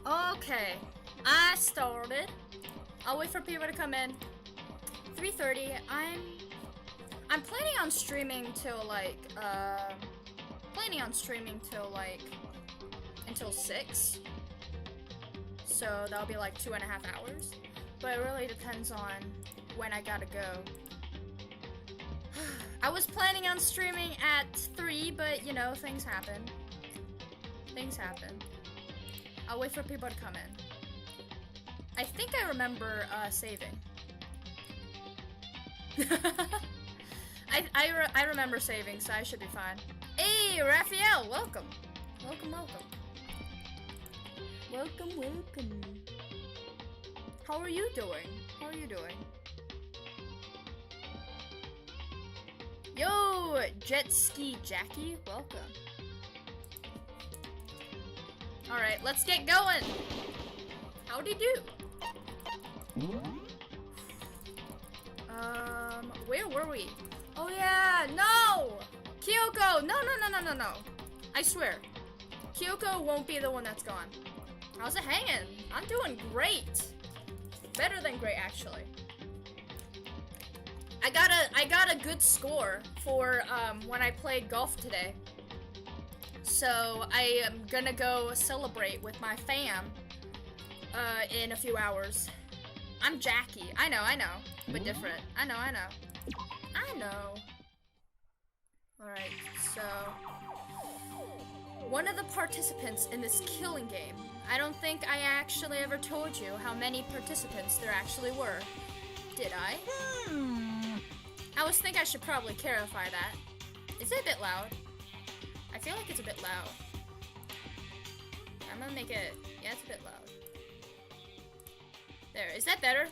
Okay, I started. I'll wait for people to come in. 3:30. I'm planning on streaming till like until 6. So that'll be like 2.5 hours. But it really depends on when I gotta go. I was planning on streaming at 3, but you know, things happen. Things happen. I'll wait for people to come in. I think I remember saving. I remember saving, so I should be fine. Hey, Raphael, welcome. Welcome, welcome. Welcome, welcome. How are you doing? How are you doing? Yo, Jet Ski Jackie, welcome. Alright, let's get going. How'd he do? Where were we? Oh yeah, no! KYOKO, no. I swear. KYOKO won't be the one that's gone. How's it hanging? I'm doing great. Better than great, actually. I got a good score for when I played golf today. So I am gonna go celebrate with my fam in a few hours. I'm Jackie. I know, but different. I know. Alright, so one of the participants in this killing game. I don't think I actually ever told you how many participants there actually were. Did I? I was thinking I should probably clarify that. Is it a bit loud? I feel like it's a bit loud. I'm gonna make it... Yeah, it's a bit loud. There, is that better?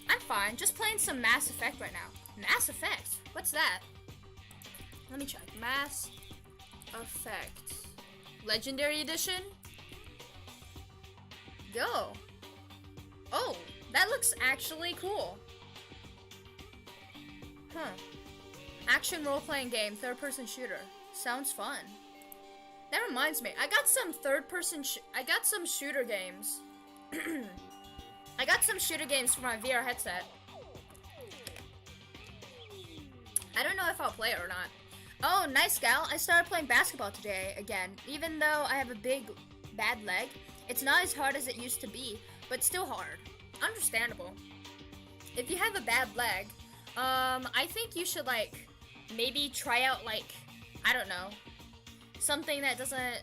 I'm fine, just playing some Mass Effect right now. Mass Effect? What's that? Let me check. Mass Effect. Legendary Edition? Go. Oh, that looks actually cool. Huh. Action role-playing game, third-person shooter. Sounds fun. That reminds me, I got some I got some shooter games. I got some shooter games for my VR headset. I don't know if I'll play it or not. Oh, nice gal. I started playing basketball today again. Even though I have a bad leg, it's not as hard as it used to be, but still hard. Understandable. If you have a bad leg, I think you should, like, maybe try out, like, I don't know, something that doesn't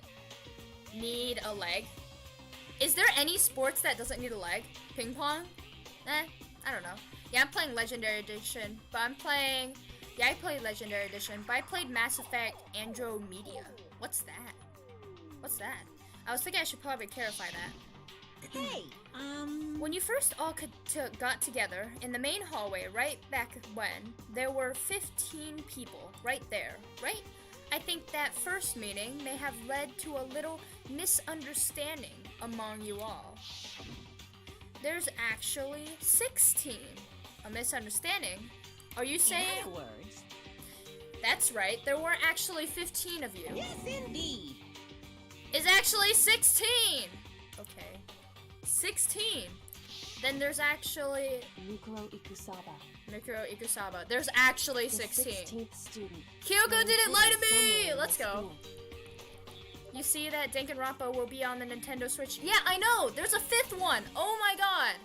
need a leg. Is there any sports that doesn't need a leg? Ping pong? I don't know. Yeah, I'm playing Legendary Edition, but I played Legendary Edition, but I played Mass Effect Andromeda. What's that? What's that? I was thinking I should probably clarify that. Hey, when you first all got together in the main hallway right back when, there were 15 people right there, right? I think that first meeting may have led to a little misunderstanding among you all. There's actually 16. A misunderstanding? Are you saying? in other words. That's right, there weren't actually 15 of you. Yes, indeed. It's actually 16! Okay. 16. Then there's actually... Mikuro Ikusaba. There's actually The 16. 16th student. KYOKO didn't lie to Somewhere me! in Let's the go. school. You see that Danganronpa will be on the Nintendo Switch? Yeah, I know! There's a 5th one! Oh my god!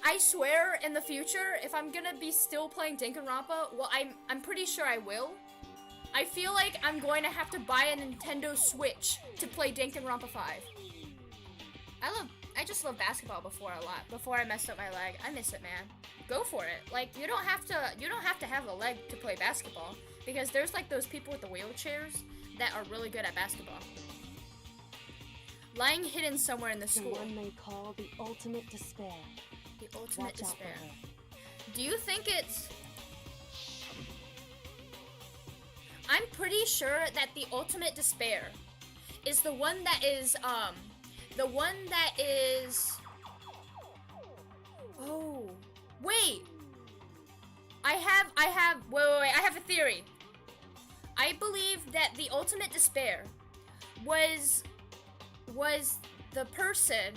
I swear in the future, if I'm gonna be still playing Danganronpa, well, I'm pretty sure I will. I feel like I'm going to have to buy a Nintendo Switch to play Danganronpa 5. I just love basketball before I messed up my leg. I miss it, man. Go for it. Like, you don't have to have a leg to play basketball, because there's like those people with the wheelchairs that are really good at basketball. Lying hidden somewhere in the The school. one they call the ultimate despair. The ultimate Watch out for despair. her. Do you think it's... I'm pretty sure that the ultimate despair is the one that is, Oh, wait! I have, wait, I have a theory. I believe that the ultimate despair was the person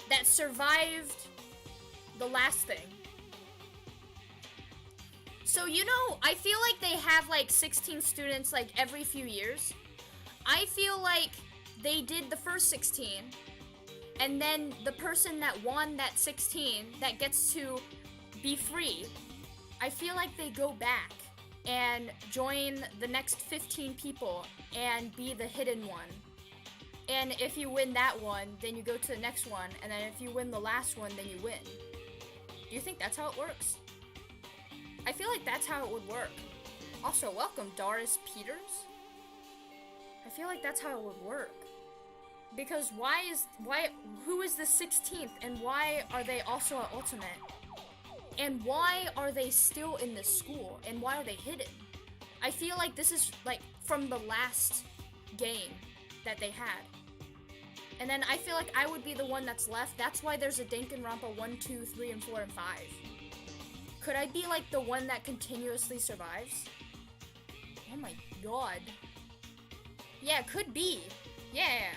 that survived the last thing. So, you know, I feel like they have like 16 students like every few years. I feel like they did the first 16, and then the person that won that 16 that gets to be free, I feel like they go back and join the next 15 people and be the hidden one. And if you win that one, then you go to the next one, and then if you win the last one, then you win. Do you think that's how it works? I feel like that's how it would work. Also, welcome, Doris Peters. I feel like that's how it would work. Because who is the 16th, and why are they also at Ultimate? And why are they still in this school? And why are they hidden? I feel like this is like from the last game that they had. And then I feel like I would be the one that's left. That's why there's a Danganronpa 1, 2, 3, and 4, and 5. Could I be like the one that continuously survives? Oh my god. Yeah, could be. Yeah.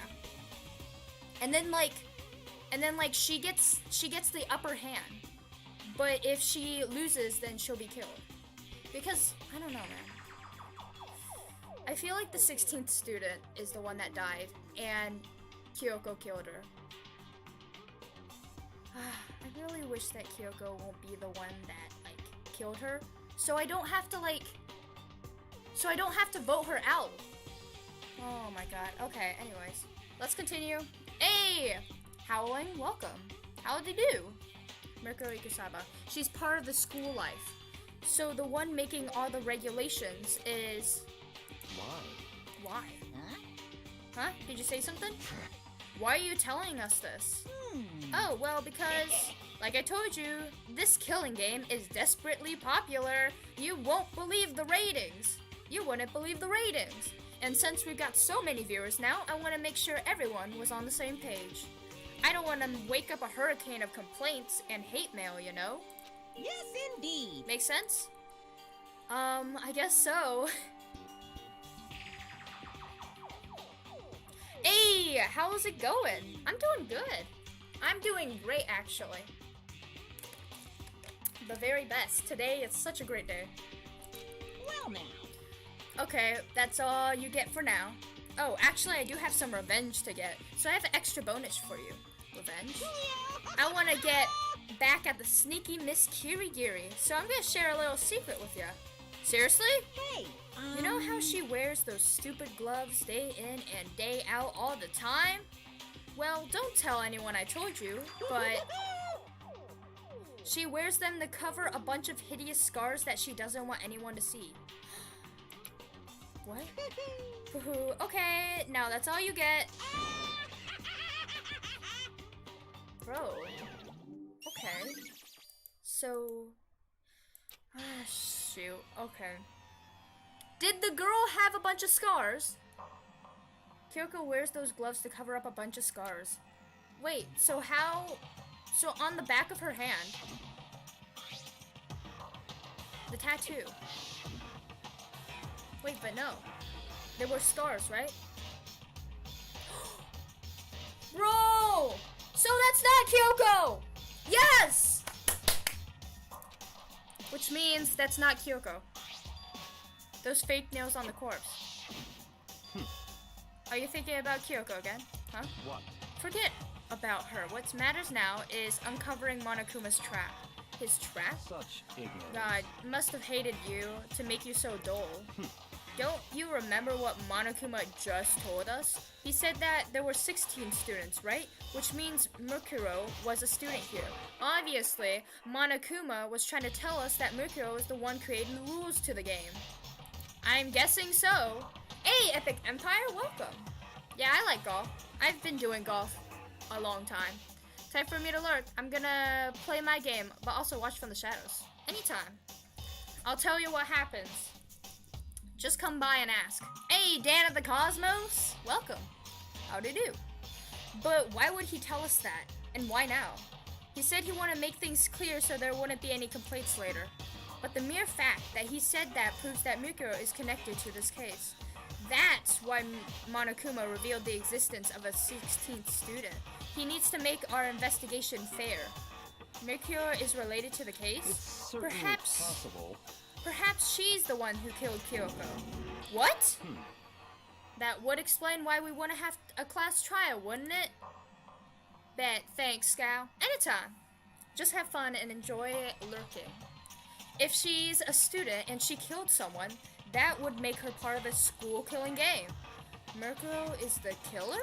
And then like she gets the upper hand. But if she loses, then she'll be killed. Because, I don't know, man. I feel like the 16th student is the one that died, and KYOKO killed her. I really wish that KYOKO won't be the one that, like, killed her. So I don't have to vote her out. Oh my god. Okay, anyways. Let's continue. Hey! Howling, welcome. How'd you do? Mukuro Ikusaba. She's part of the school life. So the one making all the regulations is... Why? Huh? Did you say something? Why are you telling us this? Oh, well, because, like I told you, this killing game is desperately popular. You won't believe the ratings. You wouldn't believe the ratings. And since we've got so many viewers now, I want to make sure everyone was on the same page. I don't want to wake up a hurricane of complaints and hate mail, you know? Yes, indeed. Make sense? I guess so. Hey, how's it going? I'm doing good. I'm doing great, actually. The very best. Today is such a great day. Well, now. Okay, that's all you get for now. Oh, actually, I do have some revenge to get. So I have an extra bonus for you. Revenge? I want to get back at the sneaky Miss Kirigiri. So I'm going to share a little secret with you. Seriously? Hey, You know how she wears those stupid gloves day in and day out all the time? Well, don't tell anyone I told you, but she wears them to cover a bunch of hideous scars that she doesn't want anyone to see. What? Okay, now that's all you get. Bro. Okay. So... shoot. Okay. Did the girl have a bunch of scars? KYOKO wears those gloves to cover up a bunch of scars. Wait, so how... So on the back of her hand... The tattoo. Wait, but no. There were scars, right? Bro! So that's not KYOKO! Yes! Which means that's not KYOKO. Those fake nails on the corpse. Are you thinking about KYOKO again? Huh? What? Forget about her. What matters now is uncovering Monokuma's trap. His trap? Such ignorance. God, must have hated you to make you so dull. Don't you remember what Monokuma just told us? He said that there were 16 students, right? Which means Mukuro was a student here. Obviously, Monokuma was trying to tell us that Mukuro is the one creating the rules to the game. I'm guessing so. Hey, Epic Empire, welcome. Yeah, I like golf. I've been doing golf a long time. Time for me to lurk. I'm gonna play my game, but also watch from the shadows. Anytime. I'll tell you what happens. Just come by and ask. Hey, Dan of the Cosmos! Welcome. How'd you do? But why would he tell us that? And why now? He said he wanted to make things clear so there wouldn't be any complaints later. But the mere fact that he said that proves that Mukuro is connected to this case. That's why Monokuma revealed the existence of a 16th student. He needs to make our investigation fair. Mercure is related to the case? It's certainly possible. Perhaps she's the one who killed Kyoko. What? That would explain why we want to have a class trial, wouldn't it? Bet. Thanks, Scow. Anytime. Just have fun and enjoy lurking. If she's a student and she killed someone, that would make her part of a school killing game. Mercuro is the killer?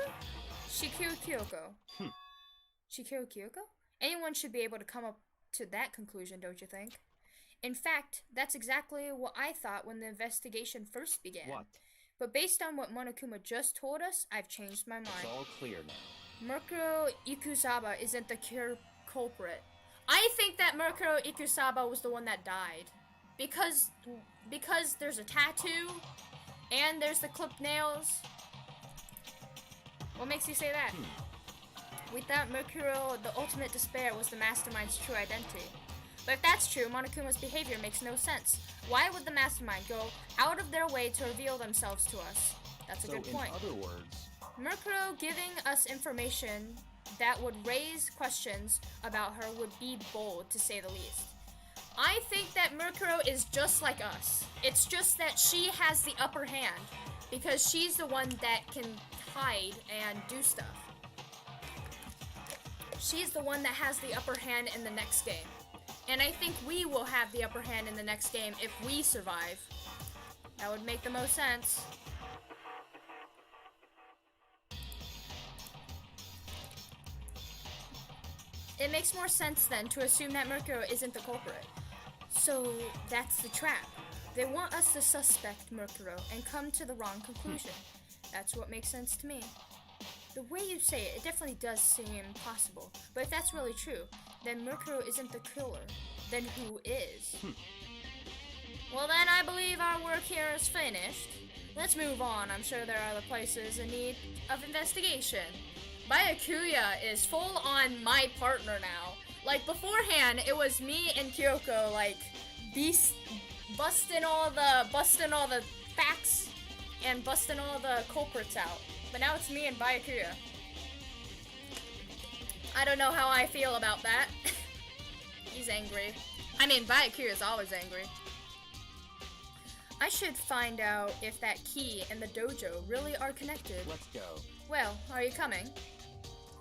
She killed Kyoko. She killed Kyoko? Anyone should be able to come up to that conclusion, don't you think? In fact, that's exactly what I thought when the investigation first began. What? But based on what Monokuma just told us, I've changed my mind. It's all clear now. Mercuro Ikusaba isn't the culprit. I think that Mercuro Ikusaba was the one that died. Because there's a tattoo, and there's the clipped nails. What makes you say that? We thought Mercuro, the ultimate despair, was the mastermind's true identity. But if that's true, Monokuma's behavior makes no sense. Why would the mastermind go out of their way to reveal themselves to us? That's a good point. In other words, Mercuro giving us information that would raise questions about her would be bold, to say the least. I think that Mercuro is just like us. It's just that she has the upper hand, because she's the one that can hide and do stuff. She's the one that has the upper hand in the next game. And I think we will have the upper hand in the next game if we survive. That would make the most sense. It makes more sense then to assume that Mercuro isn't the culprit. So that's the trap. They want us to suspect Mercuro and come to the wrong conclusion. That's what makes sense to me. The way you say it, it definitely does seem possible. But if that's really true, then Mercuro isn't the killer. Then who is? Well then, I believe our work here is finished. Let's move on. I'm sure there are other places in need of investigation. Byakuya is full on my partner now. Like beforehand, it was me and Kyoko, like busting all the facts and busting all the culprits out. But now it's me and Byakuya. I don't know how I feel about that. He's angry. I mean, Byakuya is always angry. I should find out if that key and the dojo really are connected. Let's go. Well, are you coming?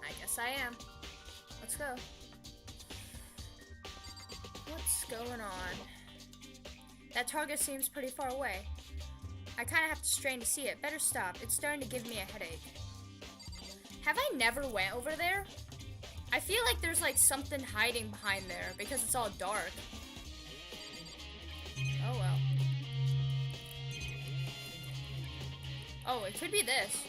I guess I am. Let's go. What's going on? That target seems pretty far away. I kind of have to strain to see it. Better stop. It's starting to give me a headache. Have I never went over there? I feel like there's like something hiding behind there because it's all dark. Oh well. Oh, it could be this.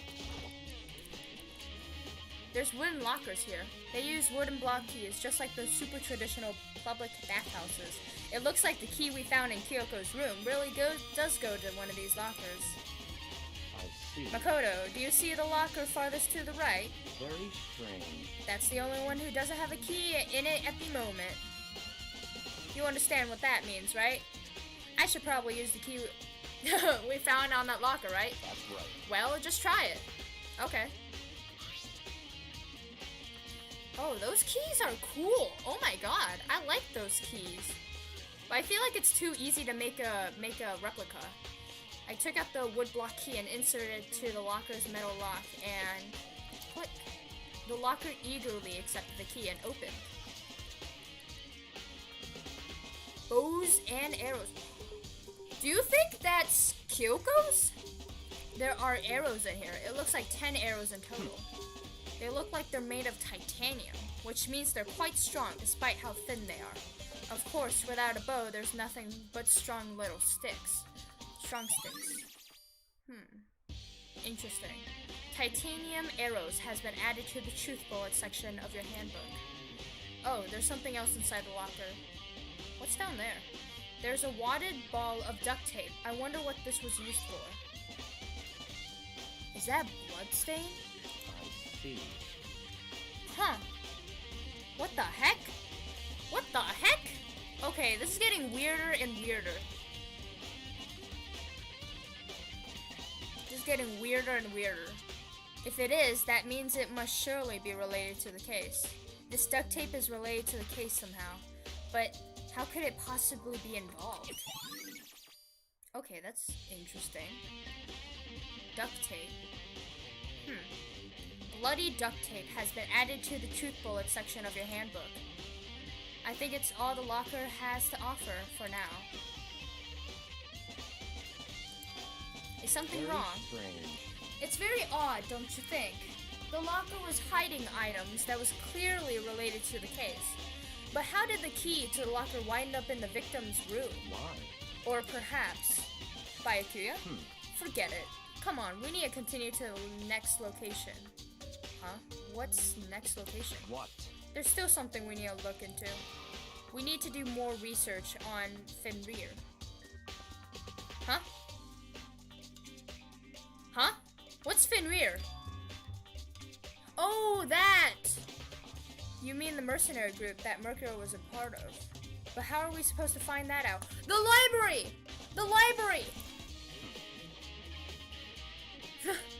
There's wooden lockers here. They use wooden block keys, just like those super traditional public bathhouses. It looks like the key we found in Kyoko's room really does go to one of these lockers. I see. Makoto, do you see the locker farthest to the right? Very strange. That's the only one who doesn't have a key in it at the moment. You understand what that means, right? I should probably use the key we found on that locker, right? That's right. Well, just try it. Okay. Oh, those keys are cool. Oh my god, I like those keys. But I feel like it's too easy to make a replica. I took out the wood block key and inserted it to the locker's metal lock, and click. The locker eagerly accepted the key and opened. Bows and arrows. Do you think that's Kyoko's? There are arrows in here. It looks like 10 arrows in total. They look like they're made of titanium, which means they're quite strong despite how thin they are. Of course, without a bow, there's nothing but strong little sticks. Strong sticks. Interesting. Titanium arrows has been added to the truth bullet section of your handbook. Oh, there's something else inside the locker. What's down there? There's a wadded ball of duct tape. I wonder what this was used for. Is that bloodstain? I see. Huh. What the heck? What the heck? Okay, this is getting weirder and weirder. is getting weirder and weirder. If it is, that means it must surely be related to the case. This duct tape is related to the case somehow, but how could it possibly be involved? Okay, that's interesting. Duct tape. Bloody duct tape has been added to the truth bullet section of your handbook. I think it's all the locker has to offer for now. Is something Very wrong? strange. It's very odd, don't you think? The locker was hiding items that was clearly related to the case. But how did the key to the locker wind up in the victim's room? Why? Or perhaps by Akuya? Hmm. Forget it. Come on, we need to continue to the next location. Huh? What's next location? What? There's still something we need to look into. We need to do more research on Fenrir. Huh? Huh? What's Fenrir? Oh, that! You mean the mercenary group that Mercury was a part of. But how are we supposed to find that out? The library! The library!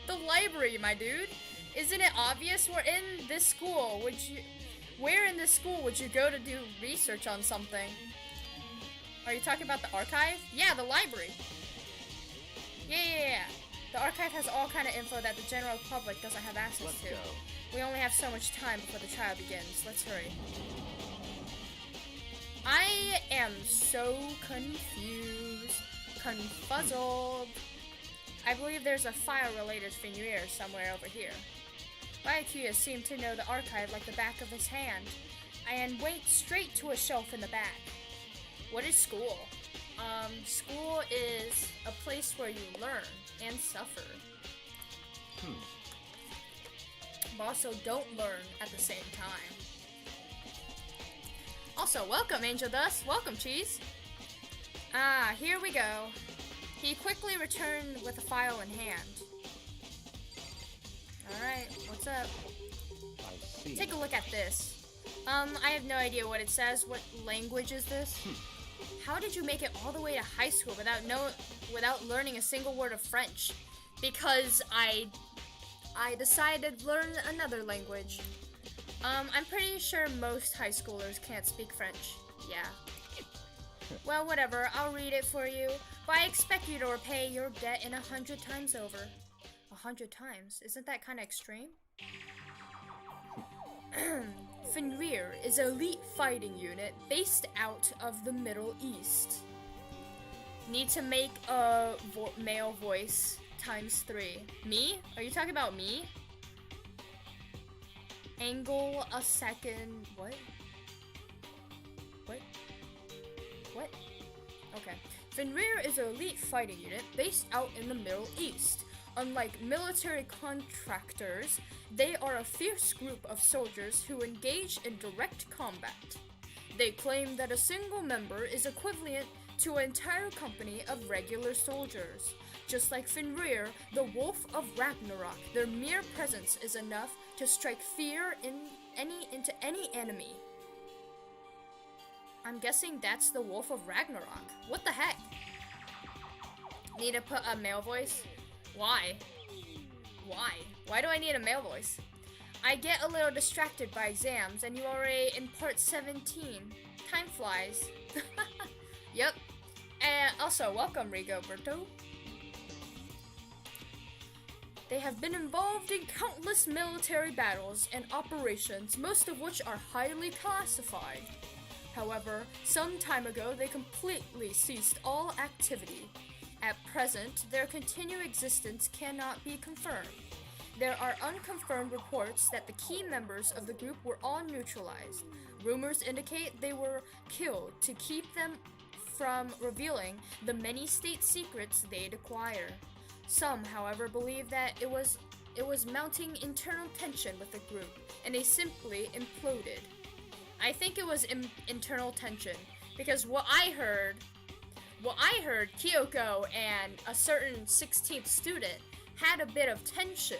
The library, my dude. Isn't it obvious? We're in this school. Where in this school would you go to do research on something? Are you talking about the archive? Yeah, the library. Yeah. The archive has all kind of info that the general public doesn't have access Let's to. go. We only have so much time before the trial begins. Let's hurry. I am so confused. Confuzzled. I believe there's a file related to Fenrir somewhere over here. Byakuya seemed to know the archive like the back of his hand, and went straight to a shelf in the back. What is school? School is a place where you learn and suffer. But also don't learn at the same time. Also, welcome Angel Dust, welcome Cheese. Ah, here we go. He quickly returned with a file in hand. Alright, what's up? I see. Take a look at this. I have no idea what it says. What language is this? How did you make it all the way to high school without learning a single word of French? Because I decided to learn another language. I'm pretty sure most high schoolers can't speak French. Yeah. Well, whatever. I'll read it for you. But I expect you to repay your debt in 100 times over. 100 times? Isn't that kind of extreme? Fenrir is an elite fighting unit based out of the Middle East. Need to make a male voice times 3. Me? Are you talking about me? Angle a second. What? Okay. Fenrir is an elite fighting unit based out in the Middle East. Unlike military contractors, they are a fierce group of soldiers who engage in direct combat. They claim that a single member is equivalent to an entire company of regular soldiers. Just like Fenrir, the Wolf of Ragnarok, their mere presence is enough to strike fear into any enemy. I'm guessing that's the Wolf of Ragnarok. What the heck? Need to put a male voice? Why? Why do I need a male voice? I get a little distracted by exams, and you are already in part 17. Time flies. Yep. And also, welcome, Rigoberto. They have been involved in countless military battles and operations, most of which are highly classified. However, some time ago, they completely ceased all activity. At present, their continued existence cannot be confirmed. There are unconfirmed reports that the key members of the group were all neutralized. Rumors indicate they were killed to keep them from revealing the many state secrets they'd acquire. Some, however, believe that it was mounting internal tension with the group, and they simply imploded. I think it was internal tension, because what I heard, KYOKO and a certain 16th student had a bit of tension.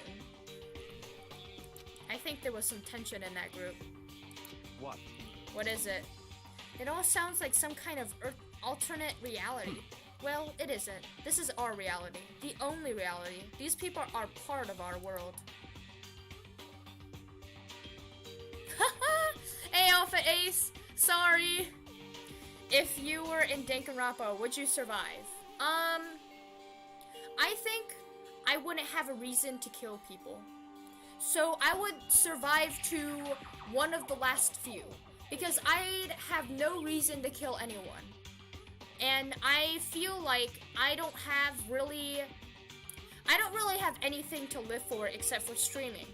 I think there was some tension in that group. What? What is it? It all sounds like some kind of alternate reality. Well, it isn't. This is our reality. The only reality. These people are part of our world. Hey, Alpha Ace! Sorry! If you were in Danganronpa, would you survive? I think I wouldn't have a reason to kill people. So I would survive to one of the last few. Because I'd have no reason to kill anyone. And I feel like I don't really have anything to live for except for streaming.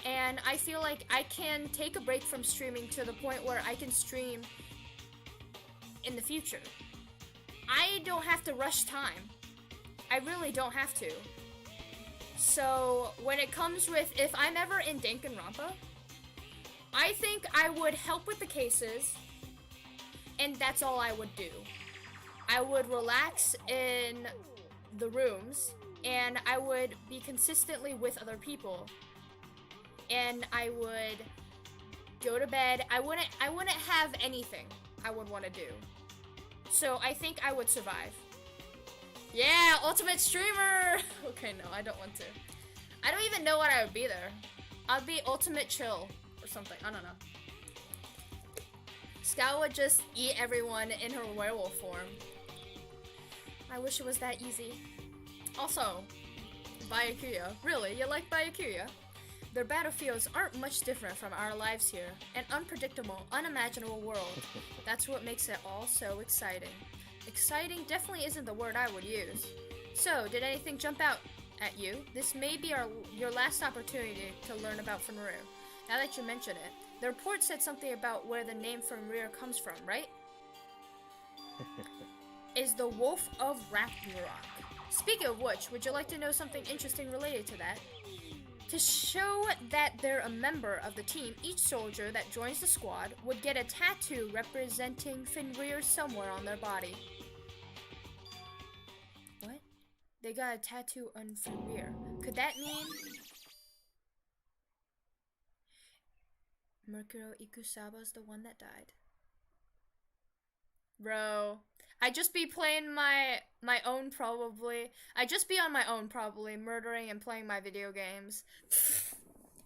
And I feel like I can take a break from streaming to the point where I can stream in the future. I don't have to rush time. I really don't have to. So when it comes with, if I'm ever in Danganronpa, I think I would help with the cases, and that's all I would do. I would relax in the rooms, and I would be consistently with other people. And I would go to bed. I wouldn't have anything I would want to do. So I think I would survive. Yeah, ultimate streamer! Okay, no, I don't want to. I don't even know what I would be there. I'd be ultimate chill or something. I don't know. Scout would just eat everyone in her werewolf form. I wish it was that easy. Also, Byakuya. Really? You like Byakuya? Their battlefields aren't much different from our lives here. An unpredictable, unimaginable world. That's what makes it all so exciting. Exciting definitely isn't the word I would use. So, did anything jump out at you? This may be your last opportunity to learn about Fenrir. Now that you mention it, the report said something about where the name Fenrir comes from, right? Is the Wolf of Ragnarok. Speaking of which, would you like to know something interesting related to that? To show that they're a member of the team, each soldier that joins the squad would get a tattoo representing Fenrir somewhere on their body. What? They got a tattoo on Fenrir. Could that mean Mercuro Ikusaba's the one that died? Bro, I'd just be playing my own probably. I'd just be on my own probably, murdering and playing my video games.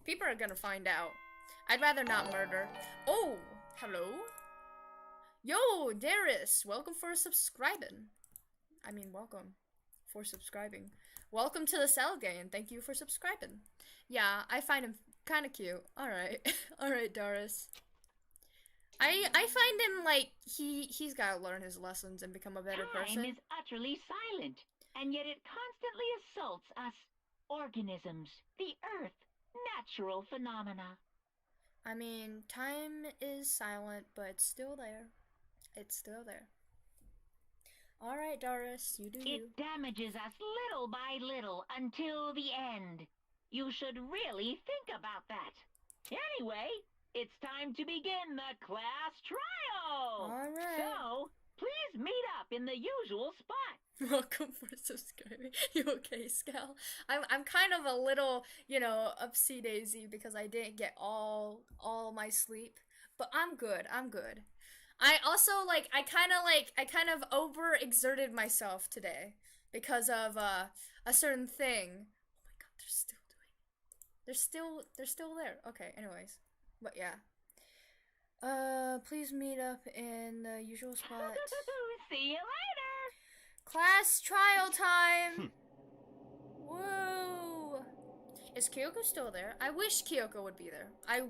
People are gonna find out. I'd rather not murder. Oh, hello? Yo, Darius, welcome for subscribing. I mean, welcome for subscribing. Welcome to the Cell Gang, thank you for subscribing. Yeah, I find him kind of cute. Alright, alright, Darius. I find him like he's got to learn his lessons and become a better person. Time is utterly silent, and yet it constantly assaults us organisms, the earth, natural phenomena. I mean, time is silent, but it's still there. It's still there. All right, Doris, you do you. It damages us little by little until the end. You should really think about that. Anyway, it's time to begin the class trial! Alright. So, please meet up in the usual spot. Welcome for subscribing. You okay, Scal? I'm kind of a little, you know, upsy daisy because I didn't get all my sleep. But I'm good. I'm good. I also I kind of overexerted myself today because of a certain thing. Oh my god, they're still doing it. They're still there. Okay, anyways. But yeah. Please meet up in the usual spot. See you later! Class trial time! Woo! Is KYOKO still there? I wish KYOKO would be there. I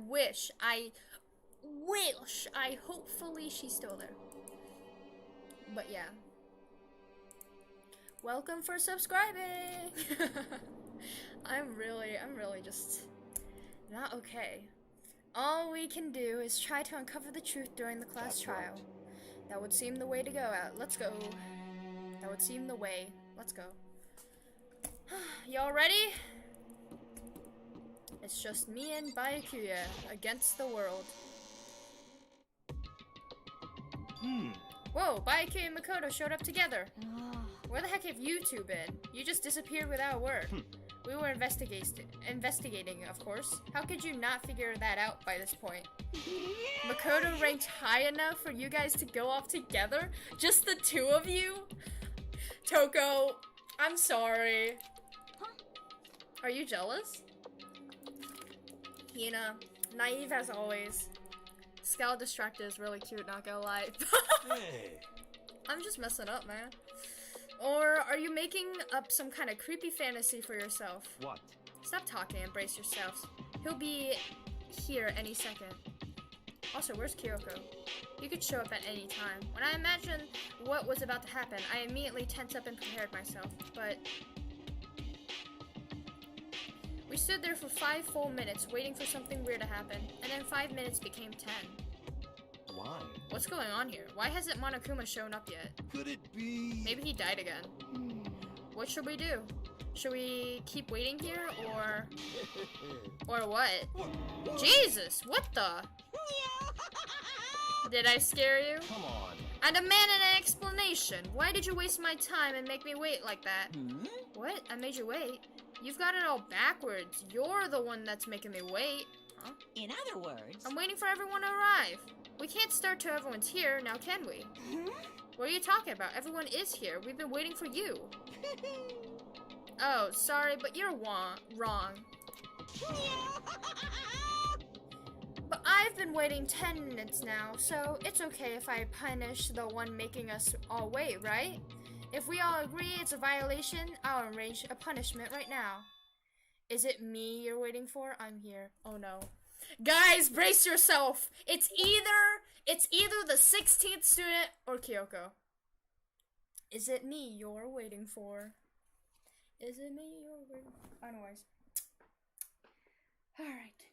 hopefully she's still there. But yeah. Welcome for subscribing! I'm really just not okay. All we can do is try to uncover the truth during the class trial. That would seem the way to go out. Let's go. That would seem the way. Let's go. Y'all ready? It's just me and Byakuya against the world. Whoa, Byakuya and Makoto showed up together. Where the heck have you two been? You just disappeared without a word. We were investigating, of course. How could you not figure that out by this point? Makoto ranked high enough for you guys to go off together? Just the two of you? Toko, I'm sorry. Are you jealous? Hina, naive as always. Scout Distracted is really cute, not gonna lie. Hey. I'm just messing up, man. Or are you making up some kind of creepy fantasy for yourself? What? Stop talking and brace yourselves. He'll be here any second. Also, where's Kyoko? You could show up at any time. When I imagined what was about to happen, I immediately tensed up and prepared myself. But we stood there for 5 full minutes waiting for something weird to happen, and then 5 minutes became 10. Why? What's going on here? Why hasn't Monokuma shown up yet? Could it be? Maybe he died again. What should we do? Should we keep waiting here, or what? Jesus, what the? Did I scare you? Come on. I demand an explanation. Why did you waste my time and make me wait like that? What? I made you wait? You've got it all backwards. You're the one that's making me wait. Huh? In other words... I'm waiting for everyone to arrive. We can't start till everyone's here, now can we? What are you talking about? Everyone is here. We've been waiting for you. Oh, sorry, but you're wrong. But I've been waiting 10 minutes now, so it's okay if I punish the one making us all wait, right? If we all agree it's a violation, I'll arrange a punishment right now. Is it me you're waiting for? I'm here. Oh no. Guys, brace yourself! It's either the 16th student or Kyoko. Is it me you're waiting for? Is it me you're waiting for? Anyways. Alright.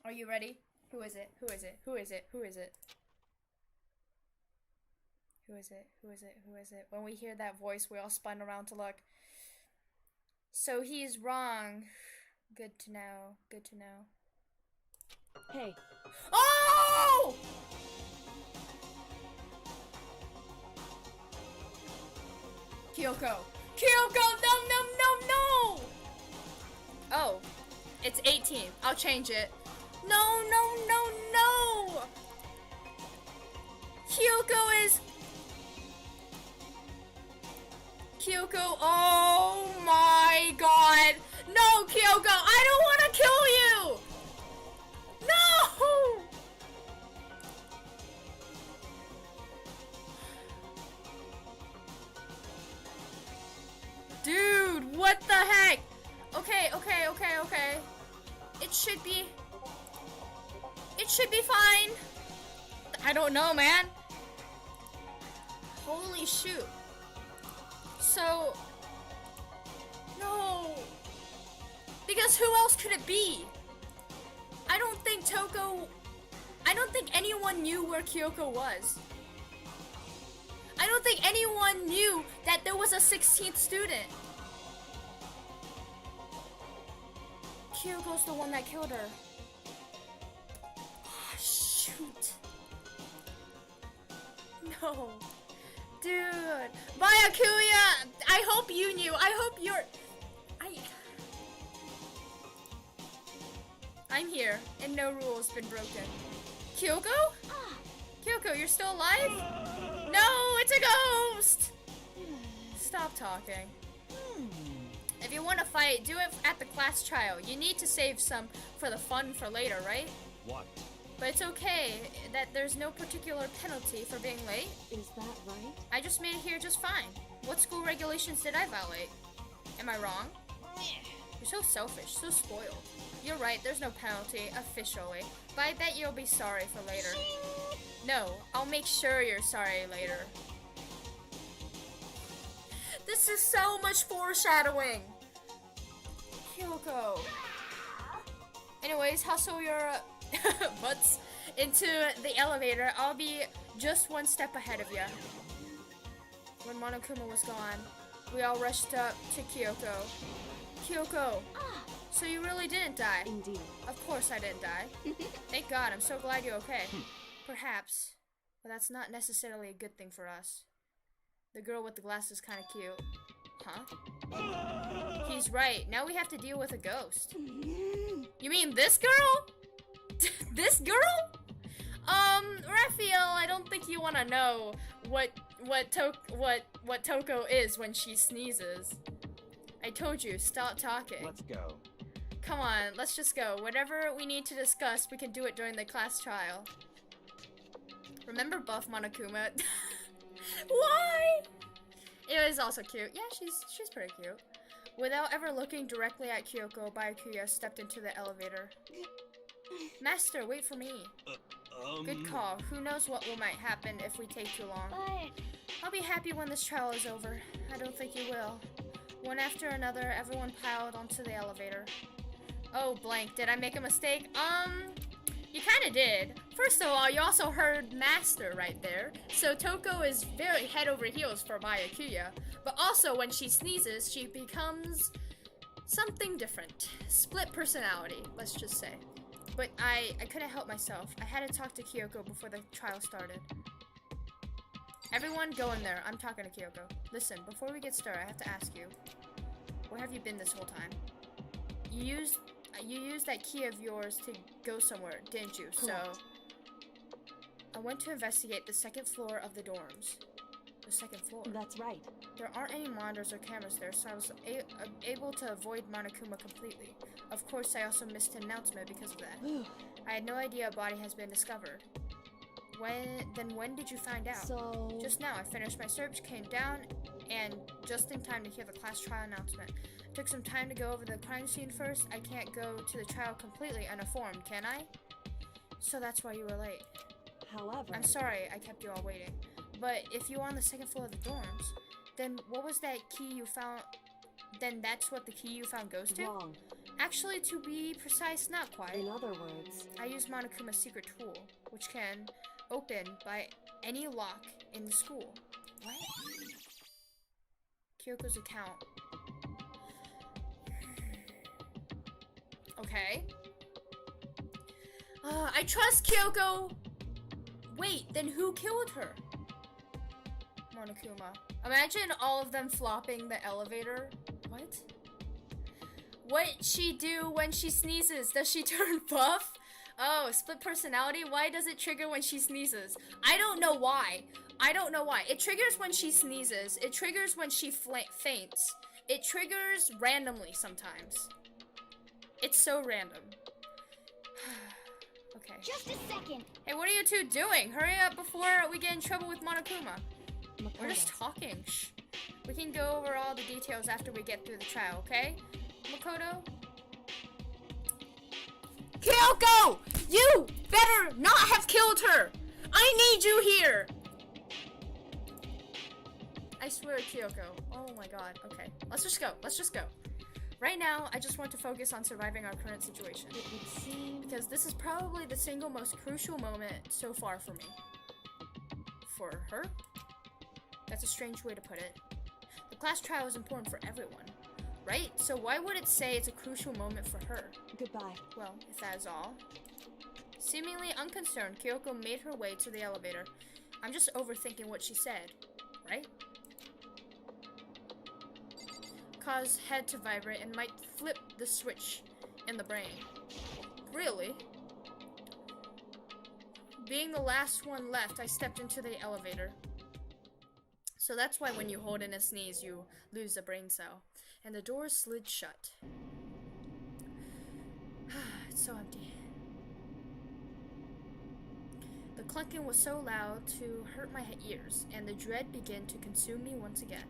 Are you ready? Who is it? Who is it? Who is it? Who is it? Who is it? Who is it? Who is it? When we hear that voice, we all spun around to look. So he's wrong. Good to know. Good to know. Hey, Oh! Kyoko. Kyoko, no, no, no, no! Oh, it's 18. I'll change it. No, no, no, no! Kyoko is... Kyoko, oh my god! No, Kyoko, I don't want to kill you! No! Dude, what the heck? Okay. It should be fine. I don't know, man. Holy shoot. So, no. Because who else could it be? I don't think anyone knew where Kyoko was. I don't think anyone knew that there was a 16th student. Kyoko's the one that killed her. Oh, shoot. No. Dude. Bye, Akuya! I hope you knew. I hope you're... I'm here, and no rule has been broken. Kyoko? Kyoko, you're still alive? No, it's a ghost! Stop talking. If you want to fight, do it at the class trial. You need to save some for the fun for later, right? What? But it's okay that there's no particular penalty for being late. is that right? I just made it here just fine. What school regulations did I violate? Am I wrong? You're so selfish, so spoiled. You're right, there's no penalty, officially. But I bet you'll be sorry for later. No, I'll make sure you're sorry later. This is so much foreshadowing! Kyoko. Anyways, hustle your butts into the elevator. I'll be just one step ahead of you. When Monokuma was gone, we all rushed up to Kyoko. Kyoko, so you really didn't die? Indeed. Of course I didn't die. Thank God, I'm so glad you're okay. Perhaps, but that's not necessarily a good thing for us. The girl with the glasses is kind of cute. Huh? He's right. Now we have to deal with a ghost. You mean this girl? This girl? Raphael, I don't think you want to know what Toko is when she sneezes. I told you, stop talking. Let's go. Come on, let's just go. Whatever we need to discuss, we can do it during the class trial. Remember buff Monokuma? Why? It was also cute. Yeah, she's pretty cute. Without ever looking directly at Kyoko, Byakuya stepped into the elevator. Master, wait for me. Good call. Who knows what might happen if we take too long. But I'll be happy when this trial is over. I don't think you will. One after another, everyone piled onto the elevator. Oh, blank. Did I make a mistake? You kinda did. First of all, you also heard Master right there. So Toko is very head over heels for Byakuya. But also, when she sneezes, she becomes something different. Split personality, let's just say. But I couldn't help myself. I had to talk to Kyoko before the trial started. Everyone go in there. I'm talking to Kyoko. Listen, before we get started, I have to ask you. Where have you been this whole time? You used that key of yours to go somewhere, didn't you? So, I went to investigate the second floor of the dorms. The second floor? That's right. There aren't any monitors or cameras there, so I was able to avoid Monokuma completely. Of course, I also missed an announcement because of that. I had no idea a body has been discovered. When did you find out? So... Just now, I finished my search, came down, and just in time to hear the class trial announcement. Took some time to go over the crime scene first. I can't go to the trial completely uninformed, can I? So that's why you were late. However... I'm sorry I kept you all waiting. But if you were on the second floor of the dorms, then what was that key you found? Then that's what the key you found goes to? Wrong. Actually, to be precise, not quite. In other words... I used Monokuma's secret tool, which can open by any lock in the school. What? Kyoko's account. Okay. I trust Kyoko! Wait, then who killed her? Monokuma. Imagine all of them flopping the elevator. What? What she do when she sneezes? Does she turn buff? Oh, split personality? Why does it trigger when she sneezes? I don't know why. I don't know why. It triggers when she sneezes. It triggers when she faints. It triggers randomly sometimes. It's so random. Okay. Just a second. Hey, what are you two doing? Hurry up before we get in trouble with Monokuma. We're just talking. Shh. We can go over all the details after we get through the trial, okay? Makoto? Kyoko! You better not have killed her! I need you here! I swear, Kyoko. Oh my god. Okay. Let's just go. Let's just go. Right now, I just want to focus on surviving our current situation. It would seem... Because this is probably the single most crucial moment so far for me. For her? That's a strange way to put it. The class trial is important for everyone, right? So why would it say it's a crucial moment for her? Goodbye. Well, if that is all. Seemingly unconcerned, Kyoko made her way to the elevator. I'm just overthinking what she said, right? Cause head to vibrate and might flip the switch in the brain. Really? Being the last one left, I stepped into the elevator. So that's why when you hold in a sneeze, you lose a brain cell. And the door slid shut. It's so empty. The clunking was so loud to hurt my ears, and the dread began to consume me once again.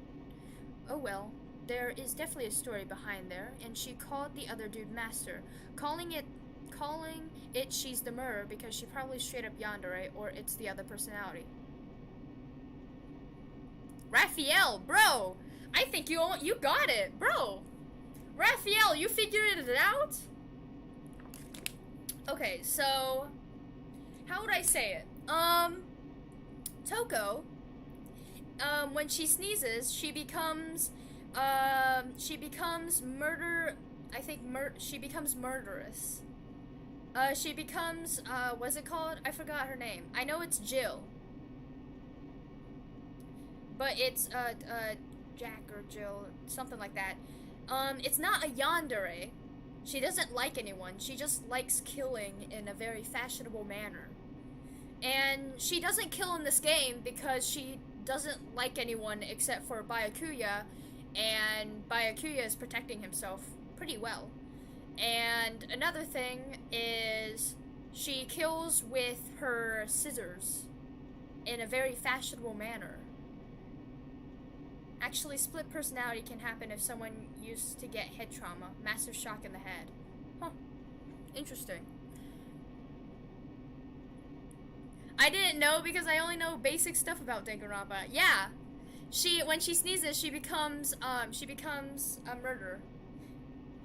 Oh well, there is definitely a story behind there, and she called the other dude Master, calling it she's the murderer because she probably straight up yandere, or it's the other personality. Raphael, bro! I think you got it, bro! Raphael, you figured it out? Okay, so... how would I say it? Toko, when she sneezes, she becomes murderous. She becomes, what's it called? I forgot her name. I know it's Jill. But it's, Jack or Jill, something like that. It's not a yandere. She doesn't like anyone. She just likes killing in a very fashionable manner. And she doesn't kill in this game because she doesn't like anyone except for Byakuya, and Byakuya is protecting himself pretty well. And another thing is she kills with her scissors in a very fashionable manner. Actually, split personality can happen if someone used to get head trauma, massive shock in the head. Huh. Interesting. I didn't know because I only know basic stuff about Danganronpa. Yeah. When she sneezes, she becomes a murderer.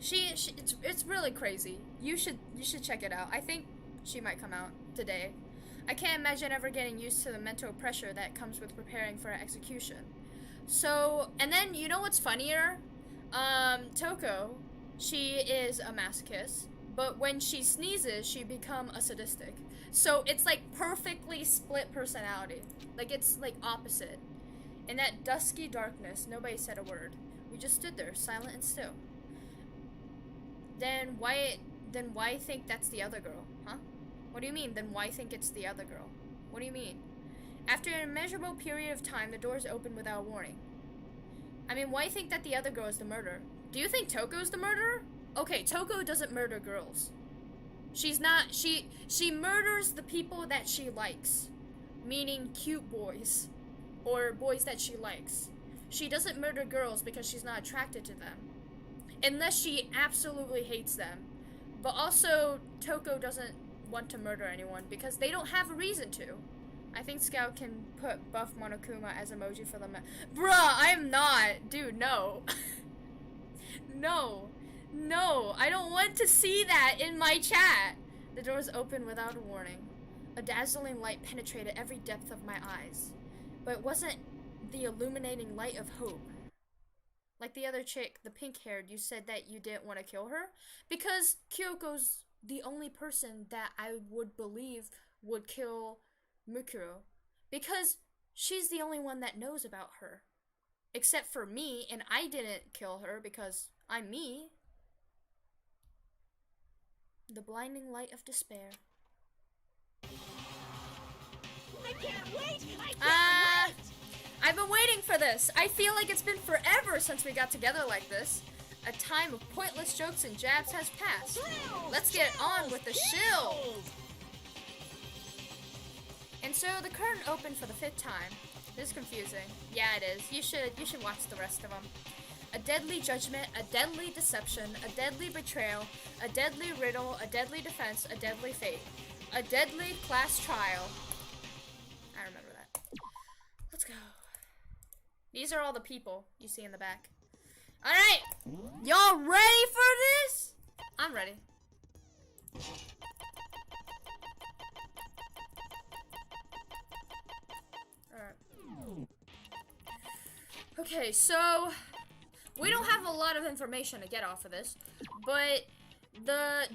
It's really crazy. You should check it out. I think she might come out today. I can't imagine ever getting used to the mental pressure that comes with preparing for an execution. So, and then, you know what's funnier? Toko, she is a masochist, but when she sneezes, she becomes a sadistic. So, it's like perfectly split personality. Like, it's like opposite. In that dusky darkness, nobody said a word. We just stood there, silent and still. Then why think that's the other girl, huh? What do you mean, then why think it's the other girl? What do you mean? After an immeasurable period of time, the doors open without warning. I mean, why think that the other girl is the murderer? Do you think Toko's the murderer? Okay, Toko doesn't murder girls. She's not, she murders the people that she likes. Meaning cute boys. Or boys that she likes. She doesn't murder girls because she's not attracted to them. Unless she absolutely hates them. But also, Toko doesn't want to murder anyone because they don't have a reason to. I think Scout can put buff Monokuma as emoji for the Bruh, I am not. Dude, no. No. No, I don't want to see that in my chat. The doors opened without a warning. A dazzling light penetrated every depth of my eyes. But it wasn't the illuminating light of hope. Like the other chick, the pink-haired, you said that you didn't want to kill her? Because KYOKO's the only person that I would believe would kill Mukuro. Because she's the only one that knows about her. Except for me, and I didn't kill her because I'm me. The blinding light of despair. I can't wait! I can't wait! I've been waiting for this. I feel like it's been forever since we got together like this. A time of pointless jokes and jabs has passed. Let's get on with the shill. And so the curtain opened for the 5th time. This is confusing. Yeah, it is. You should watch the rest of them. A deadly judgment, a deadly deception, a deadly betrayal, a deadly riddle, a deadly defense, a deadly fate, a deadly class trial. I remember that. Let's go. These are all the people you see in the back. Alright! Y'all ready for this? I'm ready. Alright. Okay, so we don't have a lot of information to get off of this, but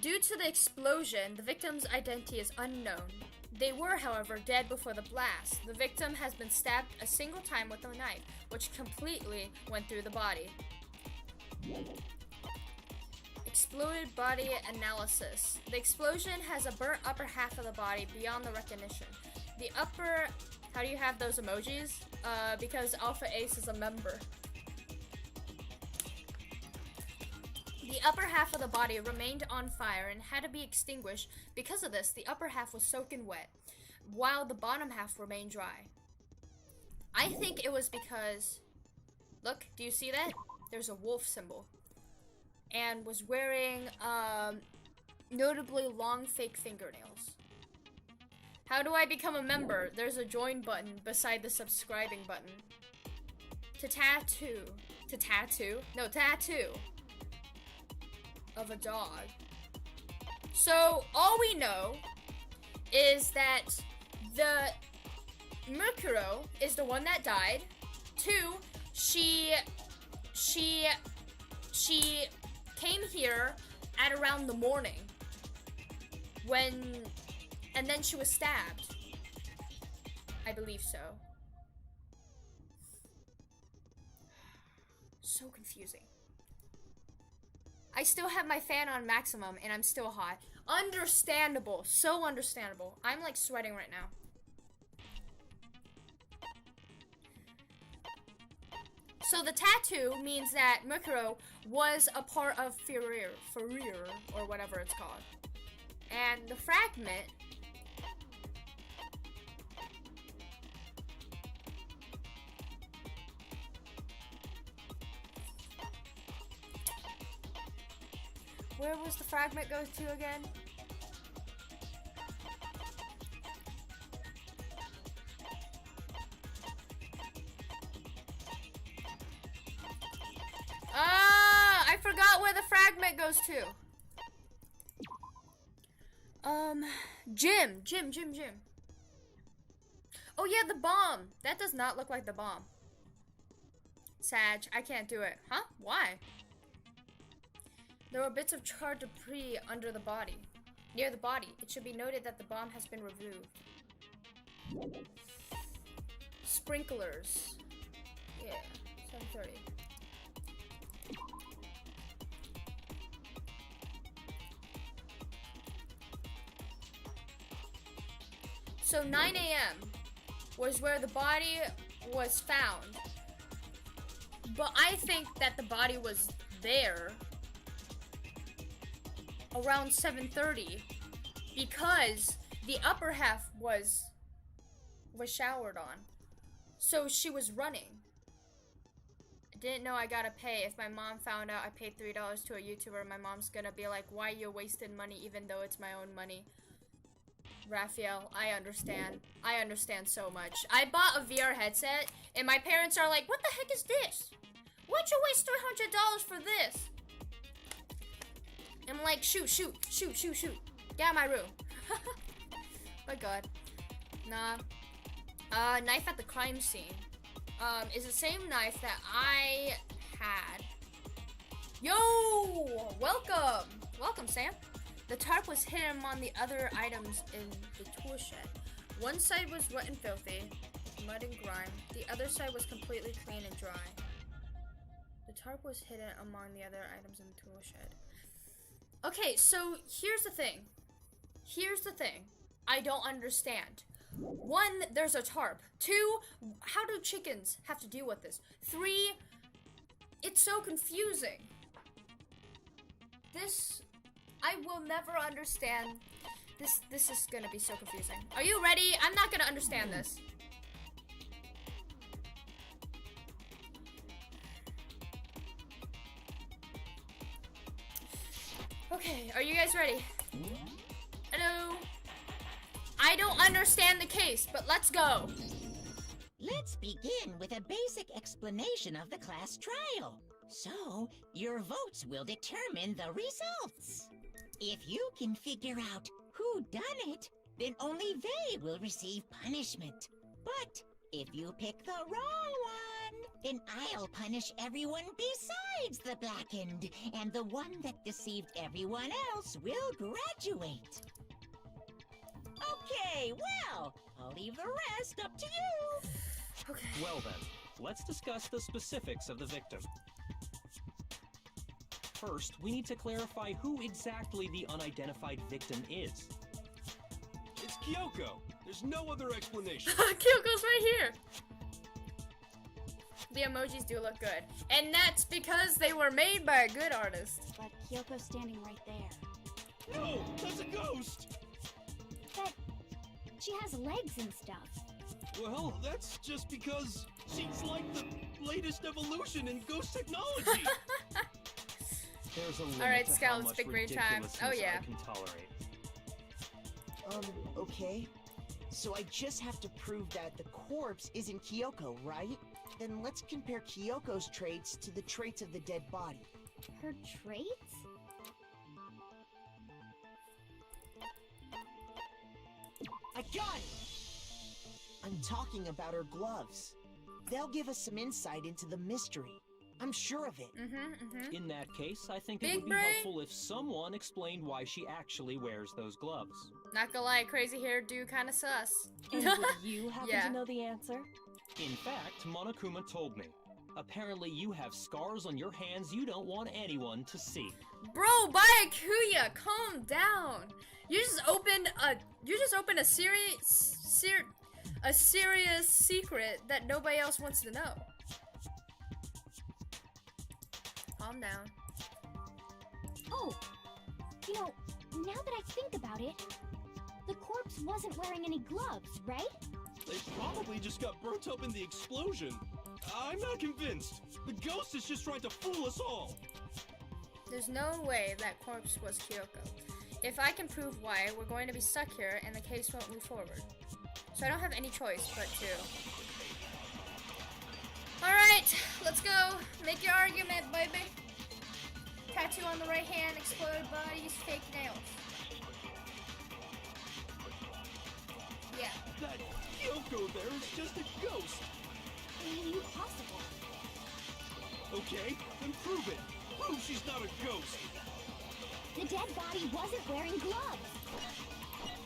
due to the explosion, the victim's identity is unknown. They were, however, dead before the blast. The victim has been stabbed a single time with a knife, which completely went through the body. Exploded body analysis. The explosion has a burnt upper half of the body beyond the recognition. The upper... How do you have those emojis? Because Alpha Ace is a member. The upper half of the body remained on fire and had to be extinguished. Because of this, the upper half was soaking wet, while the bottom half remained dry. I think it was because... Look, do you see that? There's a wolf symbol. And was wearing, notably long fake fingernails. How do I become a member? There's a join button beside the subscribing button. Tattoo of a dog. So all we know is that the Mukuro is the one that died. 2, she came here at around the morning and then she was stabbed. I believe so. So confusing. I still have my fan on maximum and I'm still hot. Understandable. So understandable. I'm like sweating right now. So the tattoo means that Mikuro was a part of Furir, or whatever it's called. And the fragment where was the fragment go to again? I forgot where the fragment goes to. Gym. Oh yeah, the bomb. That does not look like the bomb. Sag, I can't do it. Huh? Why? There were bits of charred debris under the body. Near the body, it should be noted that the bomb has been removed. Sprinklers. Yeah, 7:30. So 9 a.m. was where the body was found. But I think that the body was there around 7:30 because the upper half was showered on. So she was running. I didn't know I gotta pay. If my mom found out I paid $3 to a YouTuber, my mom's gonna be like, why you wasted money even though it's my own money? Raphael, I understand. I understand so much. I bought a VR headset, and my parents are like, what the heck is this? Why'd you waste $300 for this? I'm like, shoot. Get out of my room. My god. Nah. Knife at the crime scene. Is the same knife that I had. Yo! Welcome! Welcome, Sam. The tarp was hidden among the other items in the tool shed. One side was wet and filthy, with mud and grime. The other side was completely clean and dry. The tarp was hidden among the other items in the tool shed. Okay, so here's the thing. I don't understand. 1, there's a tarp. 2, how do chickens have to deal with this? 3, it's so confusing. I will never understand. This is gonna be so confusing. Are you ready? I'm not gonna understand this. Okay, are you guys ready? Hello? I don't understand the case, but let's go. Let's begin with a basic explanation of the class trial. So, your votes will determine the results. If you can figure out who done it, then only they will receive punishment. But if you pick the wrong one, then I'll punish everyone besides the blackened, and the one that deceived everyone else will graduate. Okay, well, I'll leave the rest up to you. Okay. Well then, let's discuss the specifics of the victim. First, we need to clarify who exactly the unidentified victim is. It's KYOKO. There's no other explanation. Kyoko's right here. The emojis do look good. And that's because they were made by a good artist. But Kyoko's standing right there. No, that's a ghost. But she has legs and stuff. Well, that's just because she's like the latest evolution in ghost technology. There's a limit Alright, to how Scouts, much big brain time. ridiculousness Oh, yeah. I can tolerate. Okay. So I just have to prove that the corpse isn't KYOKO, right? Then let's compare KYOKO's traits to the traits of the dead body. Her traits? I got it! I'm talking about her gloves. They'll give us some insight into the mystery. I'm sure of it. In that case, I think Big it would be brain. helpful if someone explained why she actually wears those gloves. Not gonna lie, crazy hair dude kinda sus. And would you happen Yeah. to know the answer? In fact, Monokuma told me. Apparently you have scars on your hands you don't want anyone to see. Bro, Byakuya, calm down. You just opened a serious secret that nobody else wants to know. Calm down. Oh, you know, now that I think about it, the corpse wasn't wearing any gloves, right? They probably just got burnt up in the explosion. I'm not convinced. The ghost is just trying to fool us all. There's no way that corpse was Kyoko. If I can prove why, we're going to be stuck here and the case won't move forward. So I don't have any choice but to. Alright, let's go. Make your argument, baby. Tattoo on the right hand, exploded bodies, fake nails. Yeah. That Kyoko there is just a ghost. Impossible. Okay, then prove it. Prove she's not a ghost. The dead body wasn't wearing gloves.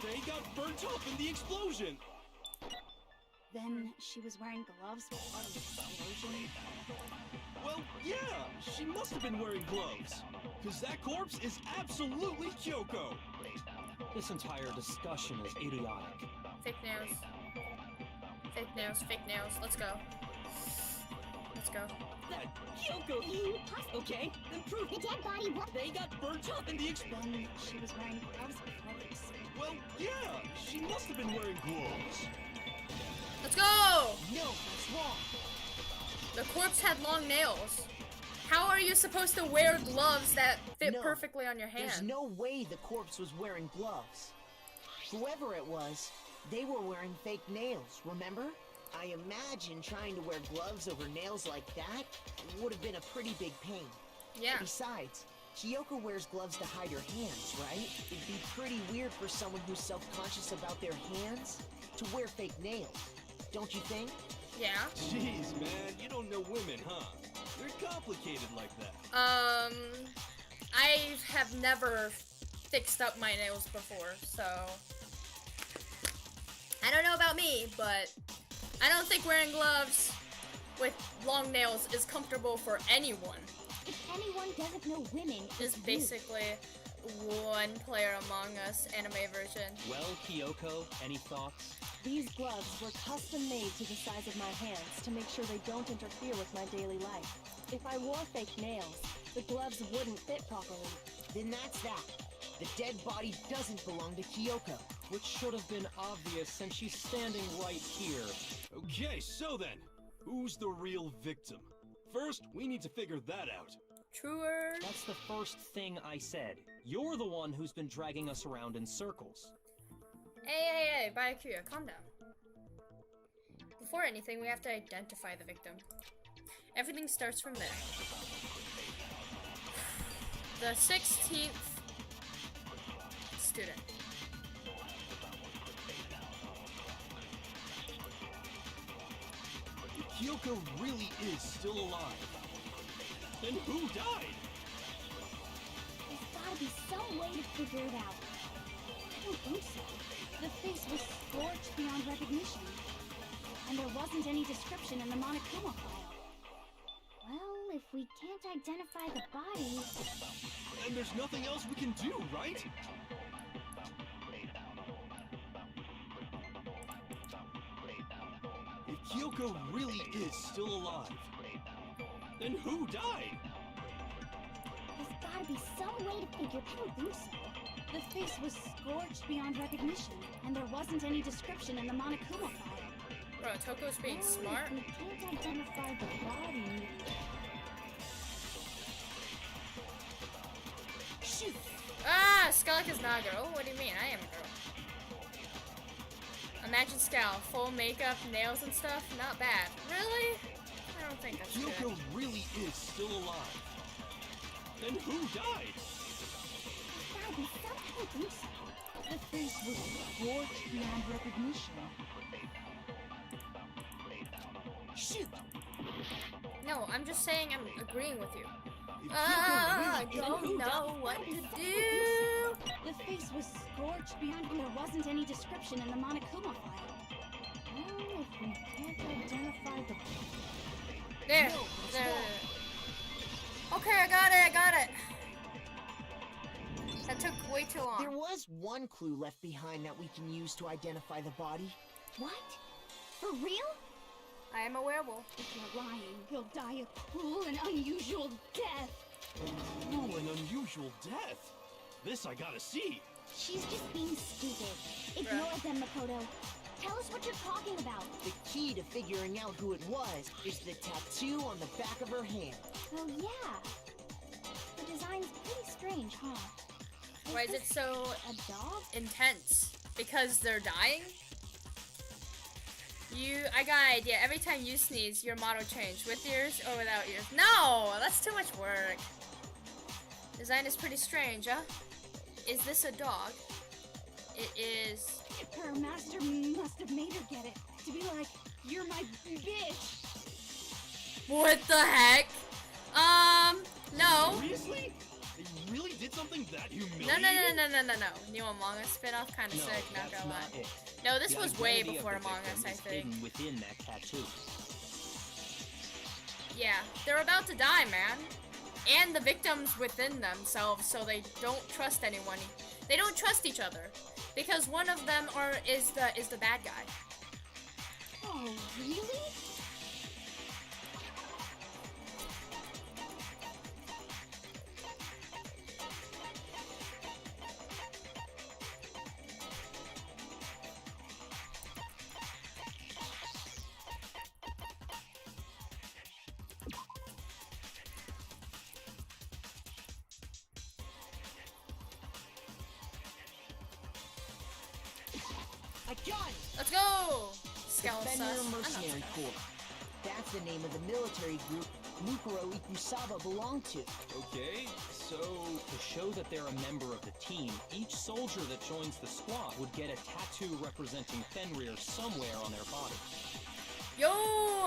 They got burnt up in the explosion. Then she was wearing gloves before the explosion. Well, yeah, she must have been wearing gloves. Because that corpse is absolutely Kyoko. This entire discussion is idiotic. Fake nails. Fake nails, fake nails. Let's go. Let's go. That Kyoko. Okay, then prove The dead body was. they got burnt up in the explosion. Then she was wearing gloves before the explosion. Well, yeah, she must have been wearing gloves. Let's go! No, that's wrong. The corpse had long nails. How are you supposed to wear gloves that fit No, perfectly on your hand? There's no way the corpse was wearing gloves. Whoever it was, they were wearing fake nails, remember? I imagine trying to wear gloves over nails like that would have been a pretty big pain. Yeah. Besides, Kyoko wears gloves to hide her hands, right? It'd be pretty weird for someone who's self-conscious about their hands to wear fake nails. Don't you think? Yeah. Jeez, man, you don't know women, huh? They're complicated like that. I have never fixed up my nails before, so I don't know about me, but I don't think wearing gloves with long nails is comfortable for anyone. If anyone doesn't know women, It's basically One Player Among Us anime version. Well, Kyoko, any thoughts? These gloves were custom made to the size of my hands to make sure they don't interfere with my daily life. If I wore fake nails, the gloves wouldn't fit properly. Then that's that. The dead body doesn't belong to Kyoko. Which should have been obvious since she's standing right here. Okay, so then, who's the real victim? First, we need to figure that out. Truer. That's the first thing I said. You're the one who's been dragging us around in circles. Hey, Byakuya, calm down. Before anything, we have to identify the victim. Everything starts from there. The 16th student. If Kyoko really is still alive, then who died? there's gotta be some way to figure it out. I don't think so. The face was scorched beyond recognition. And there wasn't any description in the Monokuma file. Well, if we can't identify the body... And there's nothing else we can do, right? If Kyoko really is still alive, then who died? There's gotta be some way to figure... I don't think so. The face was scorched beyond recognition, and there wasn't any description in the Monokuma file. Bro, Toko's being Well, smart. If we can't identify the body... Shoot! Ah, Scarlet is not a girl. What do you mean? I am a girl. Imagine Scal, full makeup, nails and stuff. Not bad. Really? I don't think that's Kyoko good. really is still alive, then who died? There's gotta be some... I don't think so. The face was scorched beyond recognition. Shoot! No, I'm just saying I'm agreeing with you. If I Kyoko really don't know what to do. The face was scorched beyond, and there wasn't any description in the Monokuma file. Well, if we can't identify the... There. No, There. Okay, I got it. That took way too There long. was one clue left behind that we can use to identify the body. What? For real? I am a werewolf. If you're lying, he'll die a cruel and unusual death. Oh, an unusual death. This I gotta see. She's just being stupid. Ignore them, Makoto. Tell us what you're talking about. The key to figuring out who it was is the tattoo on the back of her hand. Oh, yeah. The design's pretty strange, huh? Why is it this so a dog? intense? Because they're dying? I got an idea. Every time you sneeze, your motto change. With ears or without ears? No! That's too much work. Design is pretty strange, huh? Is this a dog? It is... Her master must have made her get it. To be like, you're my bitch. What the heck? No. Seriously? They really did something that humiliating? No. New Among Us spinoff, kind of No, sick, not that's gonna not lie. it. No, this The was way identity of before the Among victim Us, I is think. hidden within that tattoo. Yeah, they're about to die, man. And the victims within themselves, so they don't trust anyone. They don't trust each other. Because one of them is the bad guy. Oh, really? I got it! Let's go! Scout Defender sus. I'm not Mercenary Scout. Corps. That's the name of the military group Mukuro Ikusaba belonged to. Okay, so... To show that they're a member of the team, each soldier that joins the squad would get a tattoo representing Fenrir somewhere on their body. Yo,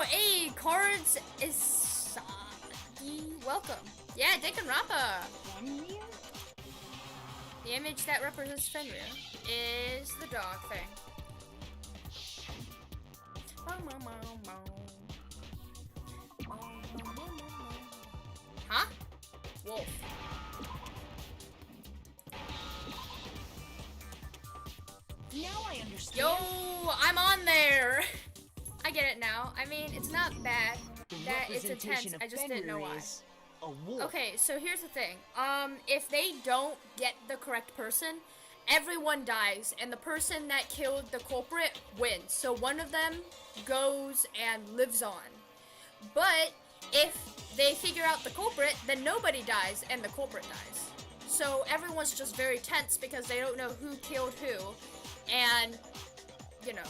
hey, cards is welcome. Yeah, Danganronpa. Fenrir? The image that represents Fenrir is the dog thing. Huh? Wolf. Now I understand. Yo, I'm on there. I get it now. I mean, it's not bad The that it's intense. representation of I just didn't know Fenrir why. is a wolf. Okay, so here's the thing. If they don't get the correct person, everyone dies, and the person that killed the culprit wins. So one of them goes and lives on. But if they figure out the culprit, then nobody dies, and the culprit dies. So everyone's just very tense because they don't know who killed who, and, you know.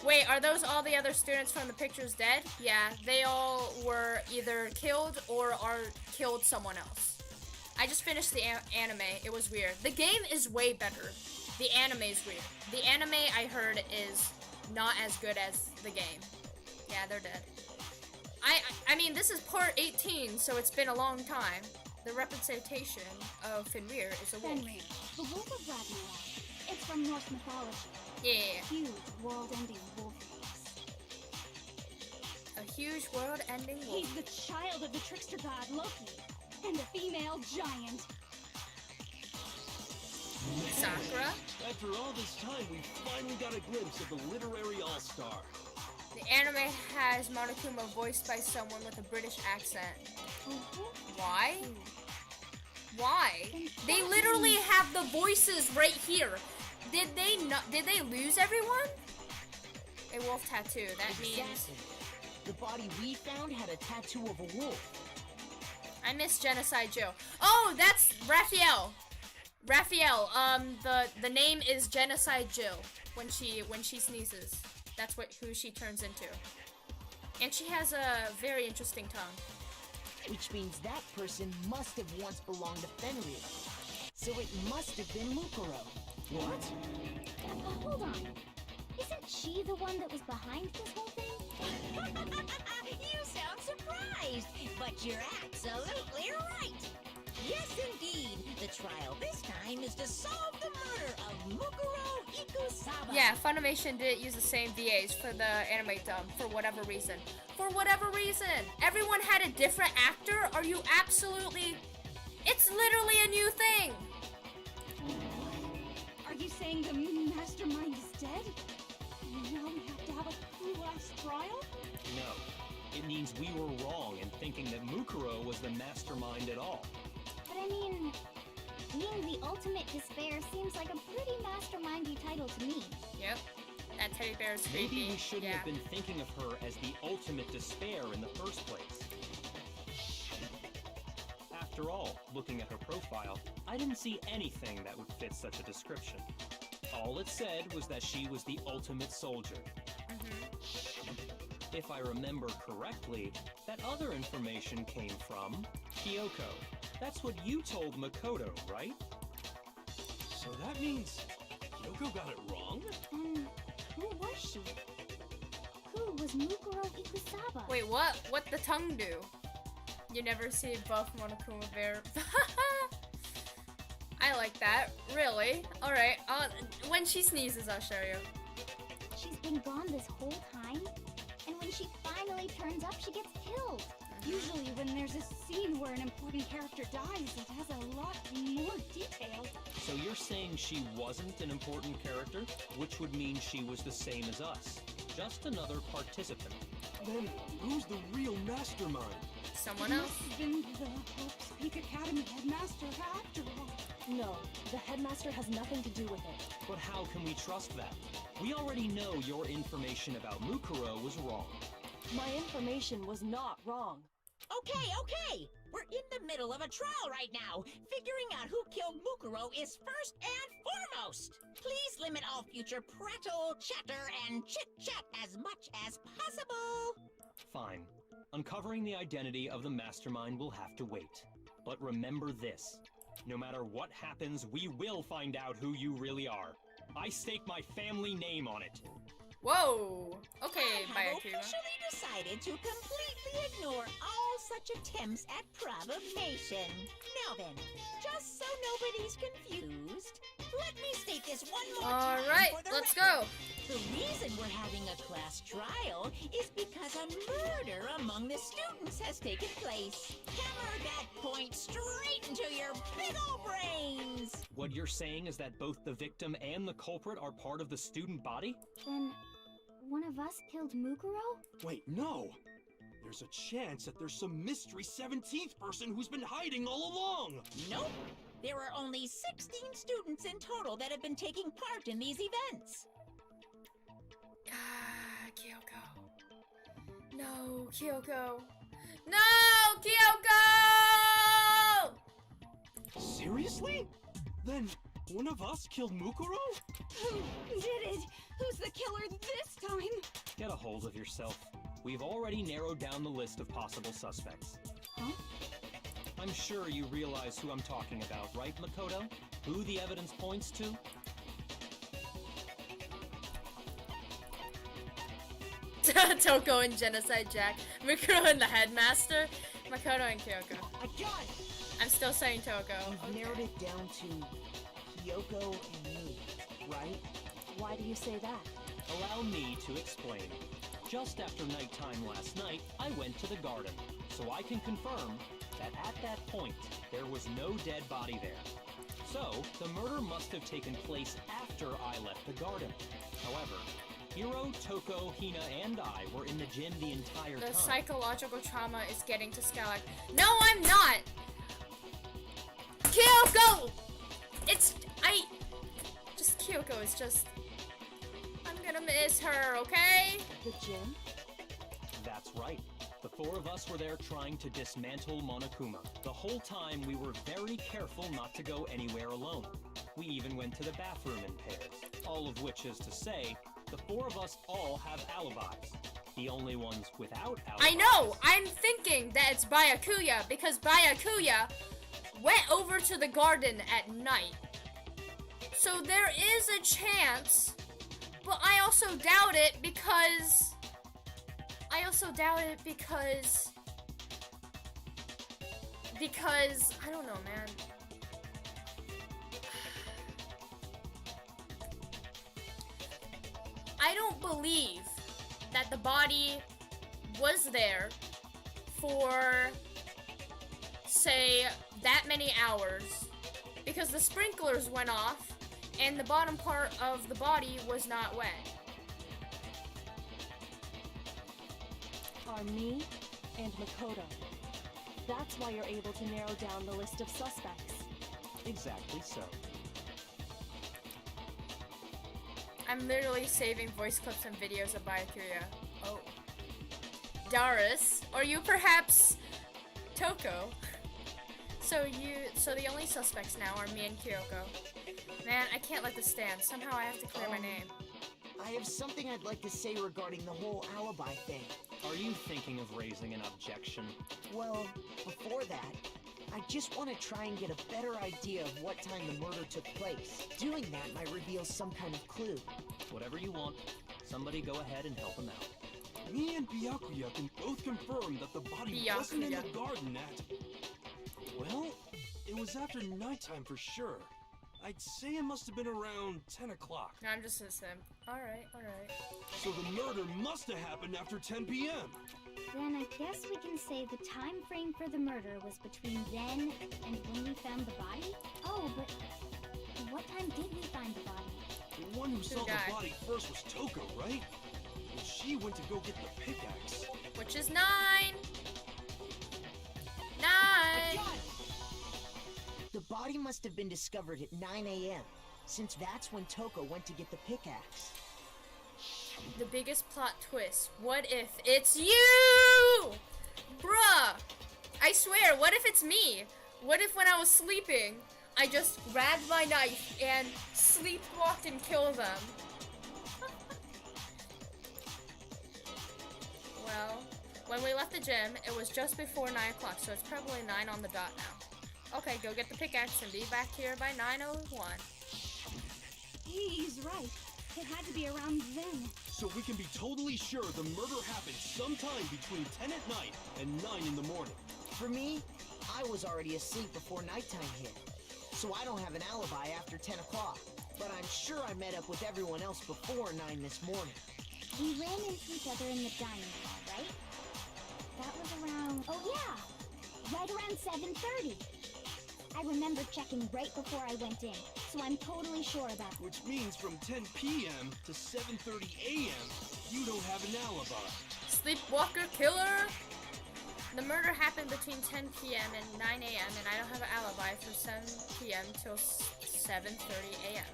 Wait, are those all the other students from the pictures dead? Yeah, they all were either killed or are killed someone else. I just finished the anime. It was weird. The game is way better. The anime is weird. The anime, I heard, is not as good as the game. Yeah, they're dead. I mean, this is part 18, so it's been a long time. The representation of Fenrir is a wolf. Fenrir, the wolf of Ragnarok. It's from Norse mythology. Yeah, Huge, world-ending wolf face. a huge world-ending wolf. He's the child of the trickster god Loki, and a female giant. Sakura. After all this time, we finally got a glimpse of the literary all-star. The anime has Monokuma voiced by someone with a British accent. Why? Why? They literally have the voices right here. Did they lose everyone? A wolf tattoo. That means Exactly. The body we found had a tattoo of a wolf. I miss Genocide Joe. Oh, that's Raphael. Raphael. The name is Genocide Jill when she sneezes. That's who she turns into. And she has a very interesting tongue. Which means that person must have once belonged to Fenrir. So it must have been Mukuro. What? Hold on. Isn't she the one that was behind this whole thing? You sound surprised, but you're absolutely right. Yes, indeed. The trial this time is to solve the murder of Mukuro Ikusaba. Yeah, Funimation didn't use the same VAs for the anime dub for whatever reason. For whatever reason. Everyone had a different actor? Are you absolutely... It's literally a new thing! Are you saying the mastermind is dead? And now we have to have a last trial? No. It means we were wrong in thinking that Mukuro was the mastermind at all. But I mean, being the ultimate despair seems like a pretty mastermindy title to me. Yep. That teddy bear is creepy. Maybe we shouldn't yeah. have been thinking of her as the ultimate despair in the first place. After all, looking at her profile, I didn't see anything that would fit such a description. All it said was that she was the ultimate soldier. If I remember correctly, that other information came from KYOKO. That's what you told Makoto, right? So that means Kyoko got it wrong? And who was she? Who was Mukuro Ikusaba? Wait, what? What the tongue do? You never see a buff Monokuma bear. I like that. Really? Alright, when she sneezes, I'll show you. She's been gone this whole time? And when she finally turns up, she gets killed. Usually when there's a scene where an important character dies, it has a lot more detail. So you're saying she wasn't an important character, which would mean she was the same as us. Just another participant. Then who's the real mastermind? Someone else? Must have been the Hope's Peak Academy headmaster after all. No, the headmaster has nothing to do with it. But how can we trust that? We already know your information about Mukuro was wrong. My information was not wrong. Okay. We're in the middle of a trial right now. Figuring out who killed Mukuro is first and foremost. Please limit all future prattle, chatter, and chit-chat as much as possible. Fine. Uncovering the identity of the mastermind will have to wait. But remember this. No matter what happens, we will find out who you really are. I stake my family name on it. Whoa! Okay, I have Byakuya. officially decided to completely ignore all such attempts at provocation. Now then, just so nobody's confused, let me state this one more time. Alright, for the let's record. go! The reason we're having a class trial is because a murder among the students has taken place. Hammer that point straight into your big ol' brains! What you're saying is that both the victim and the culprit are part of the student body? Then, one of us killed Mukuro? Wait, no! There's a chance that there's some mystery 17th person who's been hiding all along! Nope. There are only 16 students in total that have been taking part in these events. Ah, Kyoko. No, Kyoko. No, Kyoko! Seriously? Then one of us killed Mukuro? Who did it? Who's the killer this time? Get a hold of yourself. We've already narrowed down the list of possible suspects. Huh? I'm sure you realize who I'm talking about, right, Makoto? Who the evidence points to? Toko and Genocide Jack. Mukuro and the Headmaster. Makoto and Kyoko. I got it! I'm still saying Toko. We've narrowed it down to Kyoko and me, right? Why do you say that? Allow me to explain. Just after nighttime last night, I went to the garden, so I can confirm that at that point, there was no dead body there. So, the murder must have taken place after I left the garden. However, Hiro, Toko, Hina, and I were in the gym the entire time. The psychological trauma is getting to Skylark. No, I'm not! Kyoko! Kyoko is just... I'm gonna miss her, okay? The gym? That's right. The four of us were there trying to dismantle Monokuma. The whole time we were very careful not to go anywhere alone. We even went to the bathroom in pairs. All of which is to say, the four of us all have alibis. The only ones without alibis... I know! I'm thinking that it's Byakuya because Byakuya went over to the garden at night. So there is a chance, but I also doubt it because... Because, I don't know, man. I don't believe that the body was there for, say, that many hours, because the sprinklers went off and the bottom part of the body was not wet. are me and Makoto. That's why you're able to narrow down the list of suspects. Exactly so. I'm literally saving voice clips and videos of Byakuya. Oh. Darius, or you perhaps Toko? So the only suspects now are me and KYOKO. Man, I can't let this stand. Somehow I have to clear my name. I have something I'd like to say regarding the whole alibi thing. Are you thinking of raising an objection? Well, before that, I just want to try and get a better idea of what time the murder took place. Doing that might reveal some kind of clue. Whatever you want. Somebody go ahead and help him out. Me and Byakuya can both confirm that the body wasn't in the garden at... Well, it was after nighttime for sure. I'd say it must have been around 10 o'clock. No, I'm just a sim. Alright, alright. So the murder must have happened after 10 p.m. Then I guess we can say the time frame for the murder was between then and when we found the body? Oh, but what time did we find the body? The one who saw guy. the body first was Toko, right? And she went to go get the pickaxe. Which is 9! 9! The body must have been discovered at 9 a.m., since that's when Toko went to get the pickaxe. The biggest plot twist. What if it's you? Bruh! I swear, what if it's me? What if when I was sleeping, I just grabbed my knife and sleepwalked and killed them? Well, when we left the gym, it was just before 9 o'clock, so it's probably 9 on the dot now. Okay, go get the pickaxe and be back here by 9:01. He's right. It had to be around then. So we can be totally sure the murder happened sometime between 10 at night and 9 in the morning. For me, I was already asleep before nighttime hit, so I don't have an alibi after 10 o'clock. But I'm sure I met up with everyone else before 9 this morning. We ran into each other in the dining hall, right? That was around... Oh yeah! Right around 7:30. I remember checking right before I went in, so I'm totally sure about it. Which means from 10 p.m. to 7:30 a.m., you don't have an alibi. Sleepwalker killer! The murder happened between 10 p.m. and 9 a.m. and I don't have an alibi from 7 p.m. till 7:30 a.m.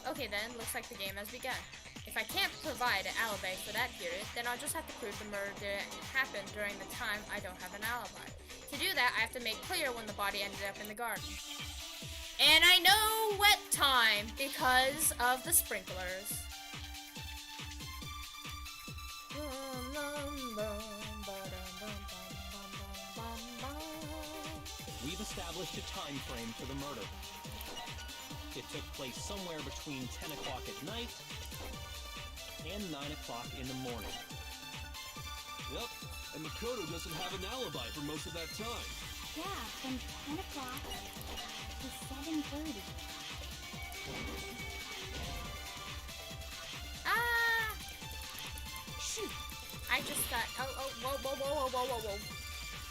Okay then, looks like the game has begun. If I can't provide an alibi for that period, then I'll just have to prove the murder didn't happen during the time I don't have an alibi. To do that, I have to make clear when the body ended up in the garden. And I know what time because of the sprinklers. We've established a time frame for the murder. It took place somewhere between 10 o'clock at night and 9 o'clock in the morning. Yep, and Makoto doesn't have an alibi for most of that time. Yeah, from 10 o'clock to 7:30. Ah! Shoot! I just thought, whoa.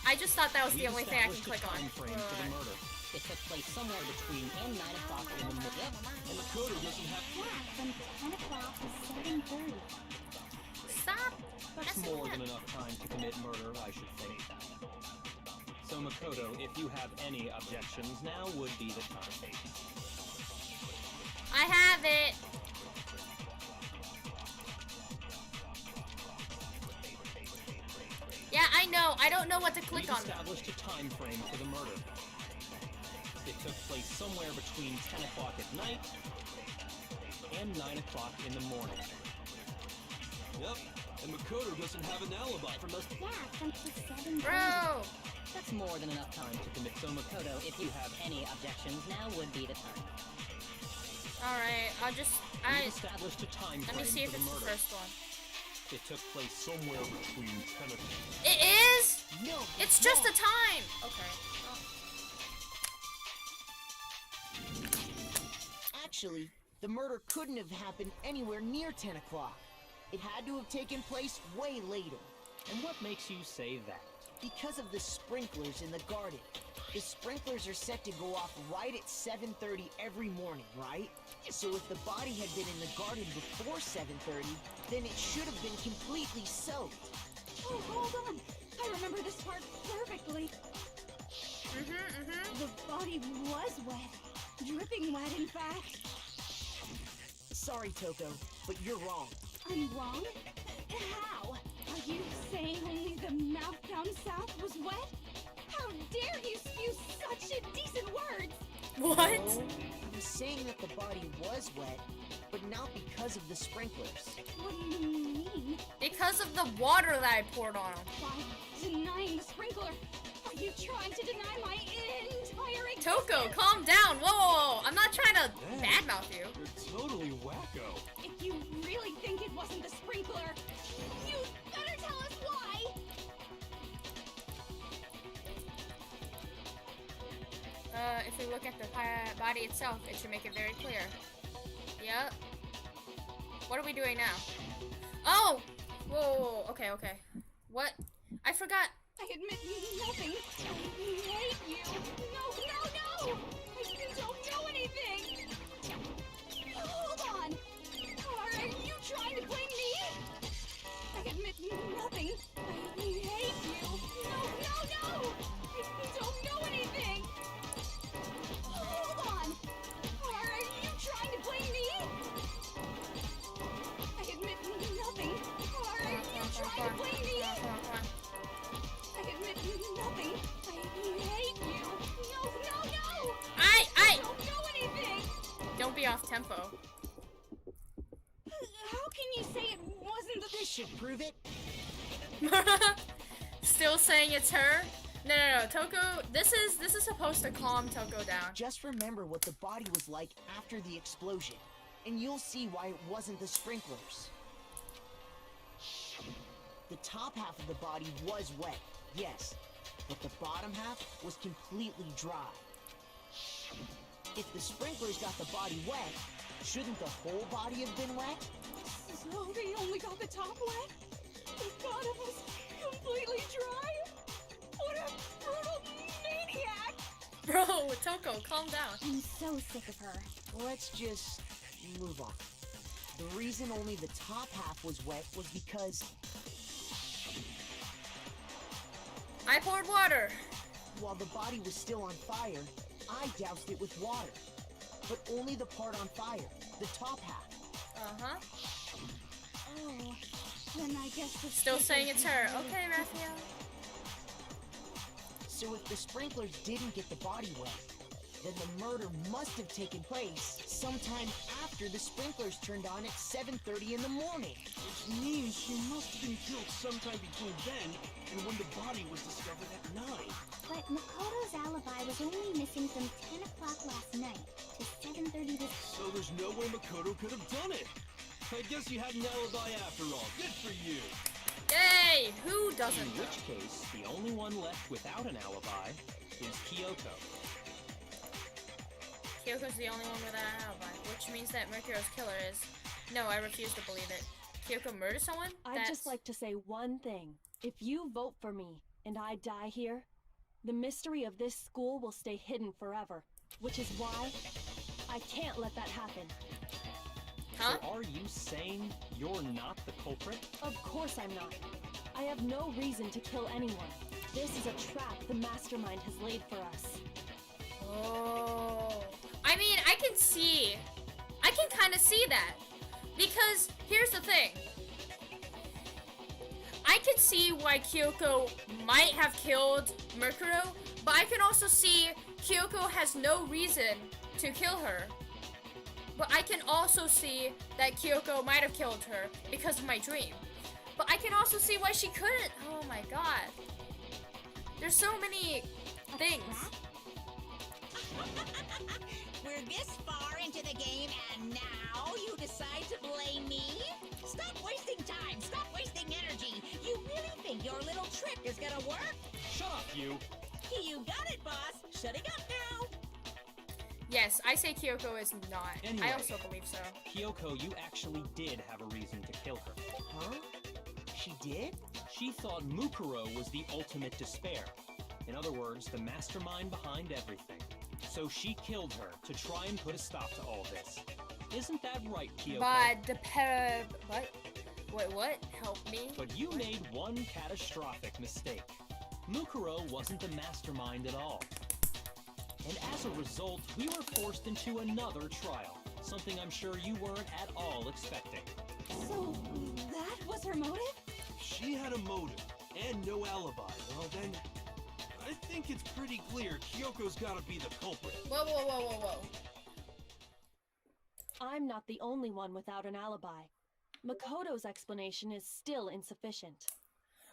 I just thought that was the only thing I can click on. Time frame for the murder. It took place somewhere between 10 and 9 o'clock in the morning. And Makoto doesn't have... Yeah, from 10 o'clock to 7:30. Stop! That's messing more up. than enough time to commit murder, I should think. So Makoto, if you have any objections, now would be the time. I have it! Yeah, I know. I don't know what to click We've on. established a time frame for the murder. It took place somewhere between 10 o'clock at night and 9 o'clock in the morning. Yep, and Makoto doesn't have an alibi for most... Yeah, from 7:30. Bro! That's more than enough time to commit. So Makoto, if you have any objections, now would be the time. Alright, I'll just... We've established a time Let frame me see if for the it's the murder. first one. It took place somewhere between 10 o'clock. It is? No, It's just a time! Okay. Actually, the murder couldn't have happened anywhere near 10 o'clock. It had to have taken place way later. And what makes you say that? Because of the sprinklers in the garden. The sprinklers are set to go off right at 7:30 every morning, right? So if the body had been in the garden before 7:30, then it should have been completely soaked. Oh, hold on. I remember this part perfectly. The body was wet. Dripping wet, in fact. Sorry, Toko, but you're wrong. I'm wrong? How? Are you saying only the mouth down south was wet? How dare you spew such indecent words? What? No, I was saying that the body was wet, but not because of the sprinklers. What do you mean? Because of the water that I poured on him. By denying the sprinkler, are you trying to deny my entire existence? Toko, calm down. Whoa, whoa, whoa. I'm not trying to badmouth you. You're totally wacko. If you really think it wasn't the sprinkler, you better tell us why! If we look at the body itself, it should make it very clear. Yep. What are we doing now? Oh! Whoa, whoa, whoa. Okay, okay. What? I forgot. I admit nothing. I hate you. No! You don't know anything. Hold on. Are you trying to blame me? I admit nothing. I hate you. No! You don't know anything. Hold on. Are you trying to blame me? I admit nothing. Are you trying to blame me? I admit nothing. I hate you. No! I Don't know anything. don't be off tempo. How can you say it wasn't the This should prove it. Still saying it's her? No, Toko, this is supposed to calm Toko down. Just remember what the body was like after the explosion, and you'll see why it wasn't the sprinklers. The top half of the body was wet, yes, but the bottom half was completely dry. If the sprinklers got the body wet, shouldn't the whole body have been wet? So they only got the top wet? The bottom was completely dry? What a brutal maniac! Bro, Toko, calm down. I'm so sick of her. Let's just move on. The reason only the top half was wet was because I poured water. while the body was still on fire, I doused it with water. But only the part on fire, the top half. Uh-huh. Oh, then I guess the Still saying it's her. sprinklers Okay, Raphael. So if the sprinklers didn't get the body wet, then the murder must have taken place sometime after the sprinklers turned on at 7:30 in the morning. Which means she must have been killed sometime between then and when the body was discovered at 9. But Makoto's alibi was only missing from 10 o'clock last night to 7:30 this. So there's no way Makoto could have done it. I guess you had an alibi after all. Good for you. Yay! Who In doesn't? which case, the only one left without an alibi is Kyoko. Kyoko's the only one without an alibi, which means that Mercurio's killer is... No, I refuse to believe it. Kyoko murdered someone? I'd just like to say one thing. If you vote for me and I die here, the mystery of this school will stay hidden forever. Which is why I can't let that happen. Huh? So are you saying you're not the culprit? Of course I'm not. I have no reason to kill anyone. This is a trap the mastermind has laid for us. Oh. I mean, I can kind of see that. Because, here's the thing. I can see why Kyoko might have killed Mercurio, but I can also see Kyoko has no reason to kill her. But I can also see that Kyoko might have killed her because of my dream. But I can also see why she couldn't. Oh my god. There's so many things. We're this far into the game, and now you decide to blame me? Stop wasting time! Stop wasting energy! You really think your little trick is gonna work? Shut up, you! You got it, boss! Shutting up now! Yes, I say Kyoko is not. Anyway. I also believe so. Kyoko, you actually did have a reason to kill her. Huh? She did? She thought Mukuro was the ultimate despair. In other words, the mastermind behind everything. So she killed her to try and put a stop to all this. Isn't that right, Kyoko? But what? Wait, what? Help me? But you made one catastrophic mistake. Mukuro wasn't the mastermind at all. And as a result, we were forced into another trial. Something I'm sure you weren't at all expecting. So, that was her motive? She had a motive and no alibi. Well then, I think it's pretty clear KYOKO's gotta be the culprit. Whoa, whoa, whoa, whoa, whoa. I'm not the only one without an alibi. Makoto's explanation is still insufficient.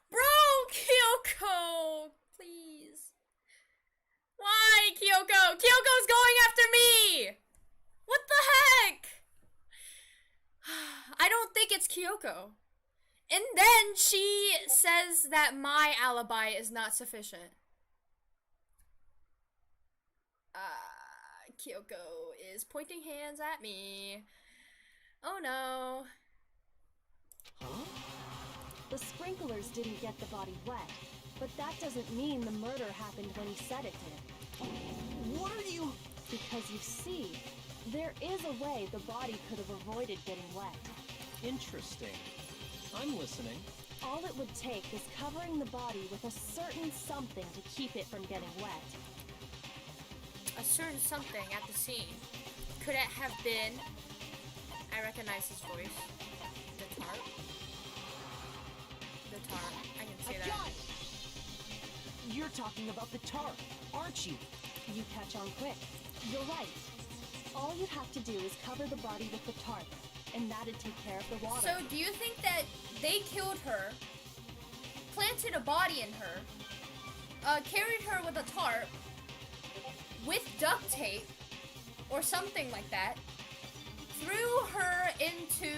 Bro, KYOKO! Please. Why, KYOKO? KYOKO's going after me! What the heck? I don't think it's KYOKO. And then she says that my alibi is not sufficient. KYOKO is pointing hands at me. Oh no. Huh? The sprinklers didn't get the body wet, but that doesn't mean the murder happened when he said it did. What are you... Because you see, there is a way the body could have avoided getting wet. Interesting. I'm listening. All it would take is covering the body with a certain something to keep it from getting wet. A certain something at the scene. Could it have been... I recognize his voice. The tarp? The tarp. I can see I that. got it! You're talking about the tarp, aren't you? You catch on quick. You're right. All you'd have to do is cover the body with the tarp, and that'd take care of the water. So do you think that they killed her, planted a body in her, carried her with a tarp, with duct tape, or something like that, threw her into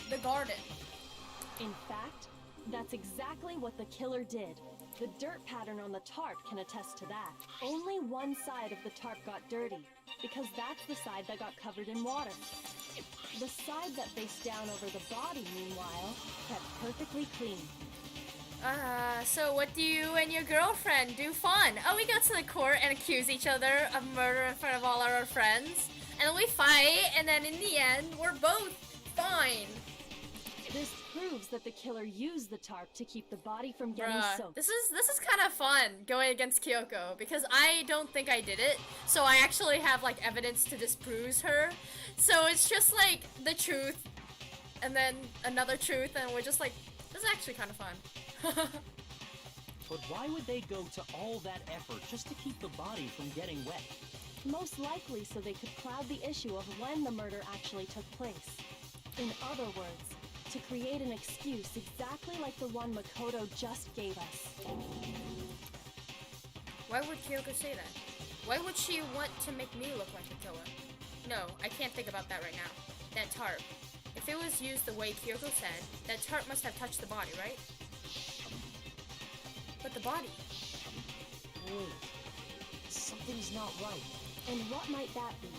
the garden? In fact, that's exactly what the killer did. The dirt pattern on the tarp can attest to that. Only one side of the tarp got dirty, because that's the side that got covered in water. The side that faced down over the body, meanwhile, kept perfectly clean. So what do you and your girlfriend do fun? Oh, we go to the court and accuse each other of murder in front of all our friends. And then we fight, and then in the end, we're both fine. This proves that the killer used the tarp to keep the body from getting soaked. This is kind of fun, going against KYOKO, because I don't think I did it. So I actually have, like, evidence to disprove her. So it's just, like, the truth, and then another truth, and we're just like, this is actually kind of fun. But why would they go to all that effort just to keep the body from getting wet? Most likely so they could cloud the issue of when the murder actually took place. In other words, to create an excuse exactly like the one Makoto just gave us. Why would KYOKO say that? Why would she want to make me look like a killer? No, I can't think about that right now. That tarp. If it was used the way KYOKO said, that tarp must have touched the body, right? But the body. Wait, something's not right. And what might that be?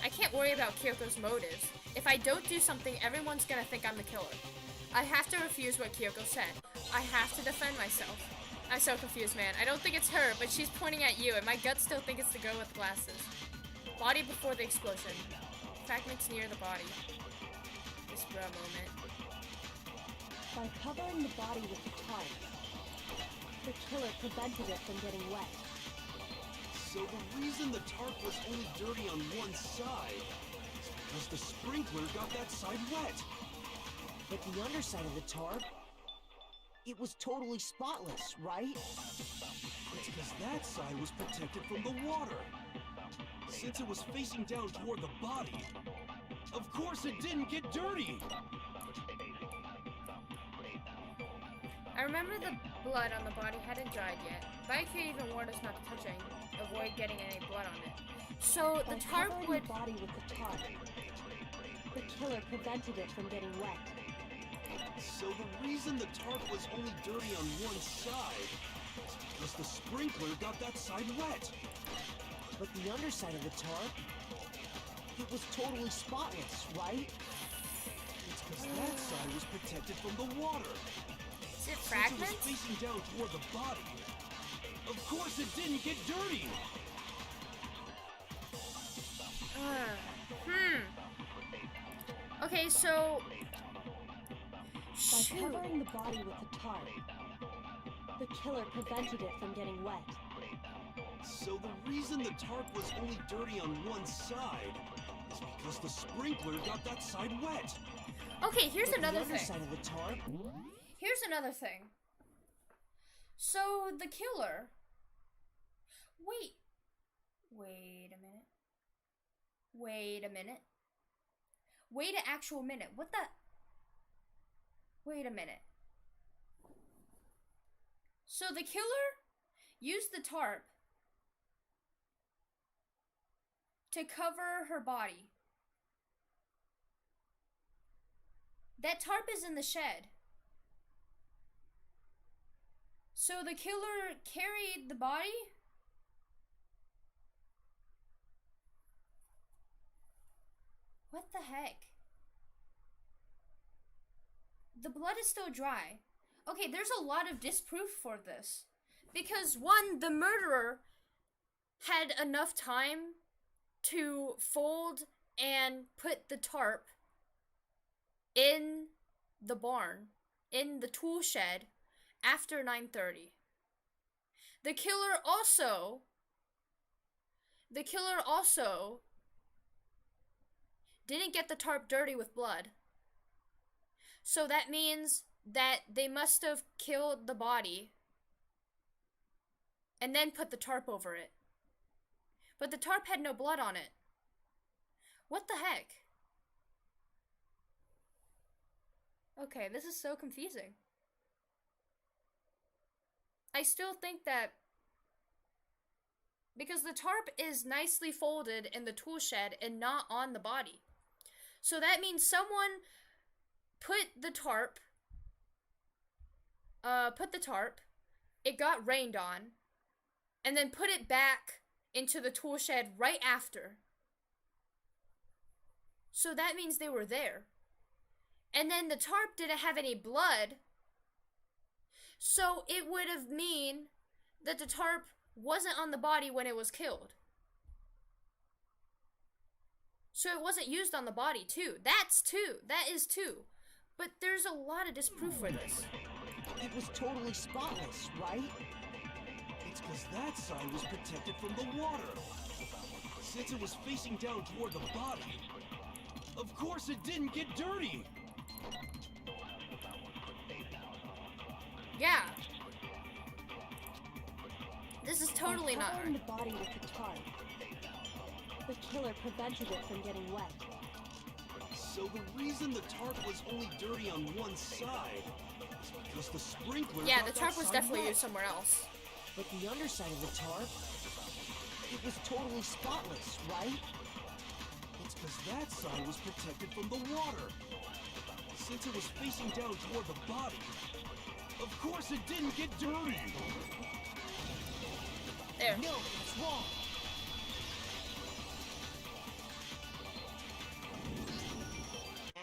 I can't worry about KYOKO's motives. If I don't do something, everyone's gonna think I'm the killer. I have to refuse what KYOKO said. I have to defend myself. I'm so confused, man. I don't think it's her, but she's pointing at you, and my gut still thinks it's the girl with glasses. Body before the explosion. Fragments near the body. This bro moment. By covering the body with the tarp, the killer prevented it from getting wet. So the reason the tarp was only dirty on one side is because the sprinkler got that side wet. But the underside of the tarp, it was totally spotless, right? It's because that side was protected from the water. Since it was facing down toward the body, of course it didn't get dirty. I remember the blood on the body hadn't dried yet. Baikyu even warned us not to touch it, avoid getting any blood on it. So the tarp would... the body with the tarp, the killer prevented it from getting wet. So the reason the tarp was only dirty on one side is because the sprinkler got that side wet. But the underside of the tarp, it was totally spotless, right? It's because that side was protected from the water. Is it Since fragments? it was facing down toward the body, of course it didn't get dirty. Okay, so By covering the body with the tarp, the killer prevented it from getting wet. So the reason the tarp was only dirty on one side is because the sprinkler got that side wet. Okay, here's another The thing. underside of the tarp? Here's another thing. So the killer. Wait a minute. Wait an actual minute. What the? Wait a minute. So the killer used the tarp to cover her body. That tarp is in the shed. So the killer carried the body? What the heck? The blood is still dry. Okay, there's a lot of disproof for this. Because one, the murderer had enough time to fold and put the tarp in the barn, in the tool shed, after 9:30. The killer also didn't get the tarp dirty with blood. So that means that they must have killed the body and then put the tarp over it. But the tarp had no blood on it. What the heck? Okay, this is so confusing. I still think that because the tarp is nicely folded in the tool shed and not on the body. So that means someone put the tarp, it got rained on, and then put it back into the tool shed right after. So that means they were there. And then the tarp didn't have any blood, so it would have mean that the tarp wasn't on the body when it was killed. So it wasn't used on the body too. That is two. But there's a lot of disproof for this. It was totally spotless, right? It's because that side was protected from the water. Since it was facing down toward the body, of course it didn't get dirty. Yeah. This is totally By not covering right. the body with the tarp, the killer prevented it from getting wet. So the reason the tarp was only dirty on one side is because the sprinkler Yeah, got the that tarp was side definitely wet. used somewhere else. But the underside of the tarp, it was totally spotless, right? It's because that side was protected from the water. Since it was facing down toward the body, of course it didn't get dirty. There. No, it's wrong.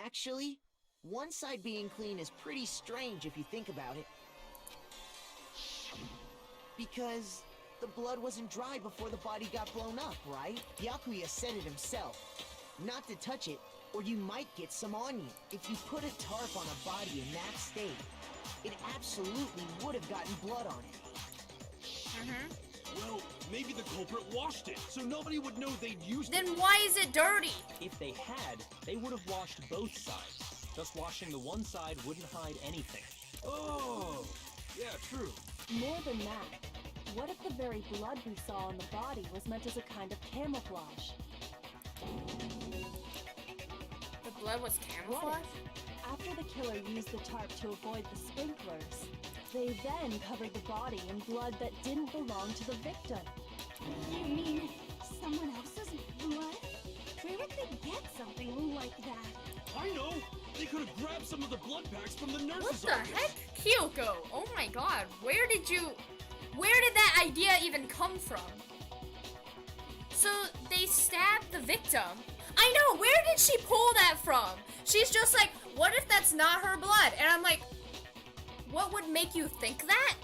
Actually, one side being clean is pretty strange if you think about it. Because the blood wasn't dry before the body got blown up, right? Yakuya said it himself. Not to touch it, or you might get some on you. If you put a tarp on a body in that state, it absolutely would have gotten blood on it. Well, maybe the culprit washed it, so nobody would know they'd used Then it. why is it dirty? If they had, they would have washed both sides. Just washing the one side wouldn't hide anything. Oh, yeah, true. More than that, what if the very blood we saw on the body was meant as a kind of camouflage? The blood was What camouflage? if, after the killer used the tarp to avoid the sprinklers, they then covered the body in blood that didn't belong to the victim? You mean someone else's blood? Where would they get something like that? I know! They could have grabbed some of the blood packs from the What nurse's the office. heck? KYOKO! Oh my god, where did that idea even come from? So they stabbed the victim. I know, where did she pull that from? She's just like, what if that's not her blood? And I'm like, what would make you think that?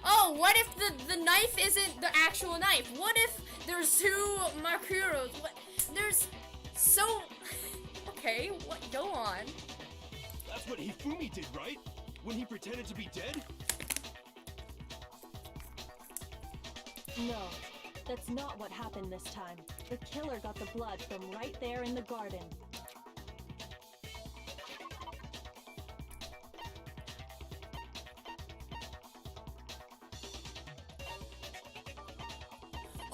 Oh, what if the knife isn't the actual knife? What if there's two Makuros? There's so... Okay, what? Go on. That's That's what Hifumi did, right? When he pretended to be dead? No, that's not what happened this time. The killer got the blood from right there in the garden.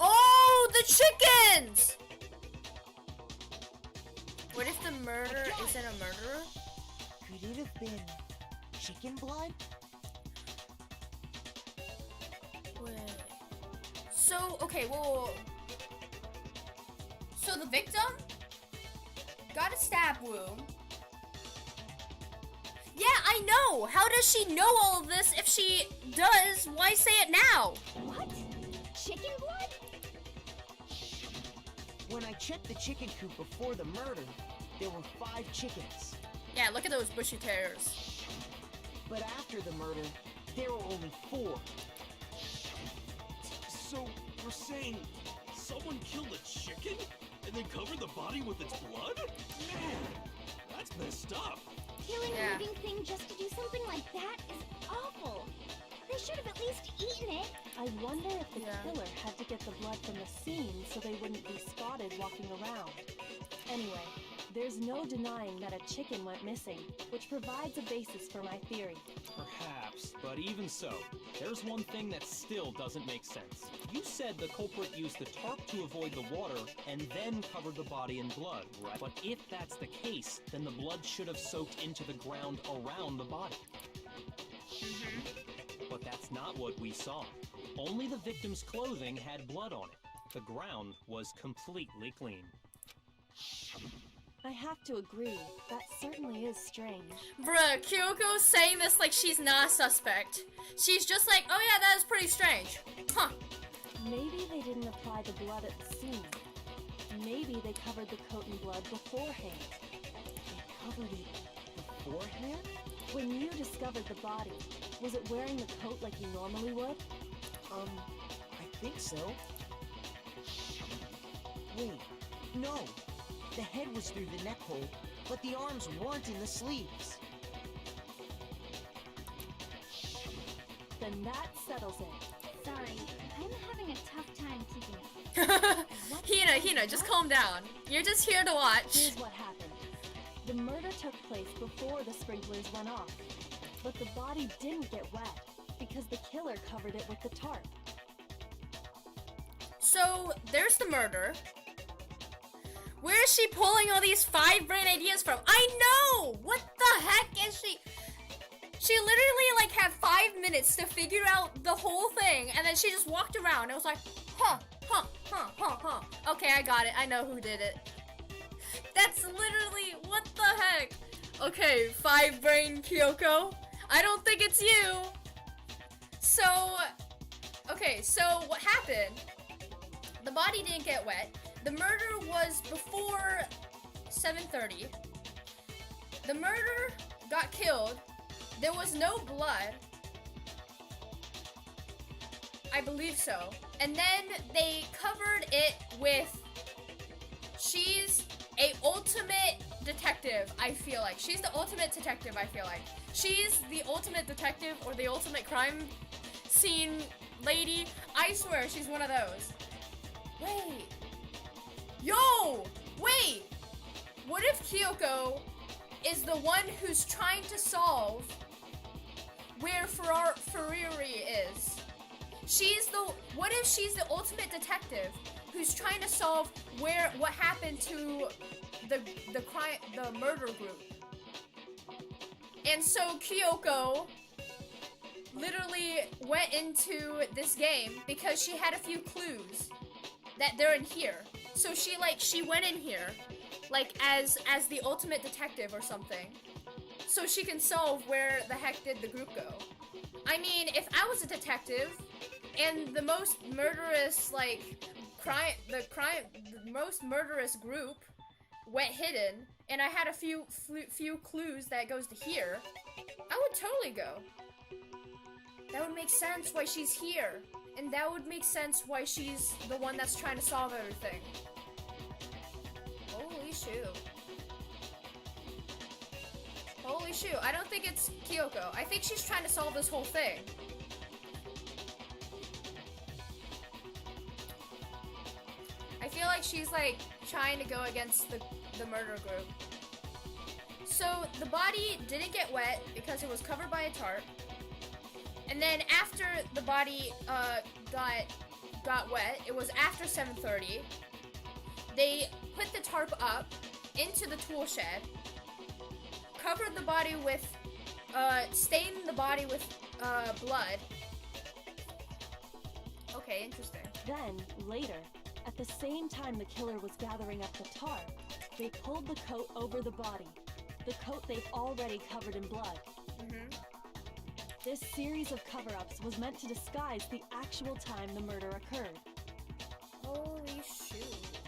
Oh, the chickens! What if the murderer isn't a murderer? Could it have been chicken blood? Wait. So, okay, well... So the victim got a stab wound. Yeah, I know! How does she know all of this? If she does, why say it now? What? Chicken blood? When I checked the chicken coop before the murder, there were 5 chickens. Yeah, look at those bushy tails. But after the murder, there were only 4. So, you're saying someone killed a chicken and then covered the body with its blood? Man, that's messed up. Killing Yeah. a living thing just to do something like that is awful. They should have at least eaten it. I wonder if the Yeah. killer had to get the blood from the scene so they wouldn't be spotted walking around. Anyway, there's no denying that a chicken went missing, which provides a basis for my theory. Perhaps, but even so, there's one thing that still doesn't make sense. You said the culprit used the tarp to avoid the water and then covered the body in blood, right? But if that's the case, then the blood should have soaked into the ground around the body. But that's not what we saw. Only the victim's clothing had blood on it. The ground was completely clean. I have to agree, that certainly is strange. Bruh, Kyoko's saying this like she's not a suspect. She's just like, oh yeah, that is pretty strange. Huh. Maybe they didn't apply the blood at the scene. Maybe they covered the coat in blood beforehand. They covered it beforehand? When you discovered the body, was it wearing the coat like you normally would? I think so. Wait, no. The head was through the neck hole, but the arms weren't in the sleeves. Then that settles it. Sorry, I'm having a tough time keeping up. Hina, just calm down. You're just here to watch. Here's what happened. The murder took place before the sprinklers went off. But the body didn't get wet, because the killer covered it with the tarp. So, there's the murder. Where is she pulling all these 5 brain ideas from? I know! What the heck is she? She literally like had 5 minutes to figure out the whole thing, and then she just walked around and was like, huh. Okay, I got it. I know who did it. That's literally, what the heck? Okay, 5 brain Kyoko. I don't think it's you. So, okay, so what happened? The body didn't get wet. The murder was before 7:30. The murder got killed. There was no blood. I believe so. And then they covered it with... She's a ultimate detective, I feel like. She's the ultimate detective, I feel like. She's the ultimate detective or the ultimate crime scene lady. I swear she's one of those. Wait. Yo! Wait! What if Kyoko is the one who's trying to solve where Ferrari is? What if she's the ultimate detective who's trying to solve what happened to the murder group? And so Kyoko literally went into this game because she had a few clues that they're in here. So she went in here like as the ultimate detective or something, so she can solve where the heck did the group go. I mean, if I was a detective and the most murderous the most murderous group went hidden, and I had a few clues that goes to here, I would totally go. That would make sense why she's here, and that would make sense why she's the one that's trying to solve everything. Holy shoot. Holy Holy shoot, I don't think it's Kyoko. I think she's trying to solve this whole thing. I feel like she's like trying to go against the murder group. So the body didn't get wet because it was covered by a tarp. And then after the body got wet, it was after 7:30. They put the tarp up into the tool shed, covered the body with, stained the body with blood. Okay, interesting. Then, later, at the same time the killer was gathering up the tarp, they pulled the coat over the body. The coat they've already covered in blood. This series of cover-ups was meant to disguise the actual time the murder occurred. Holy shoot.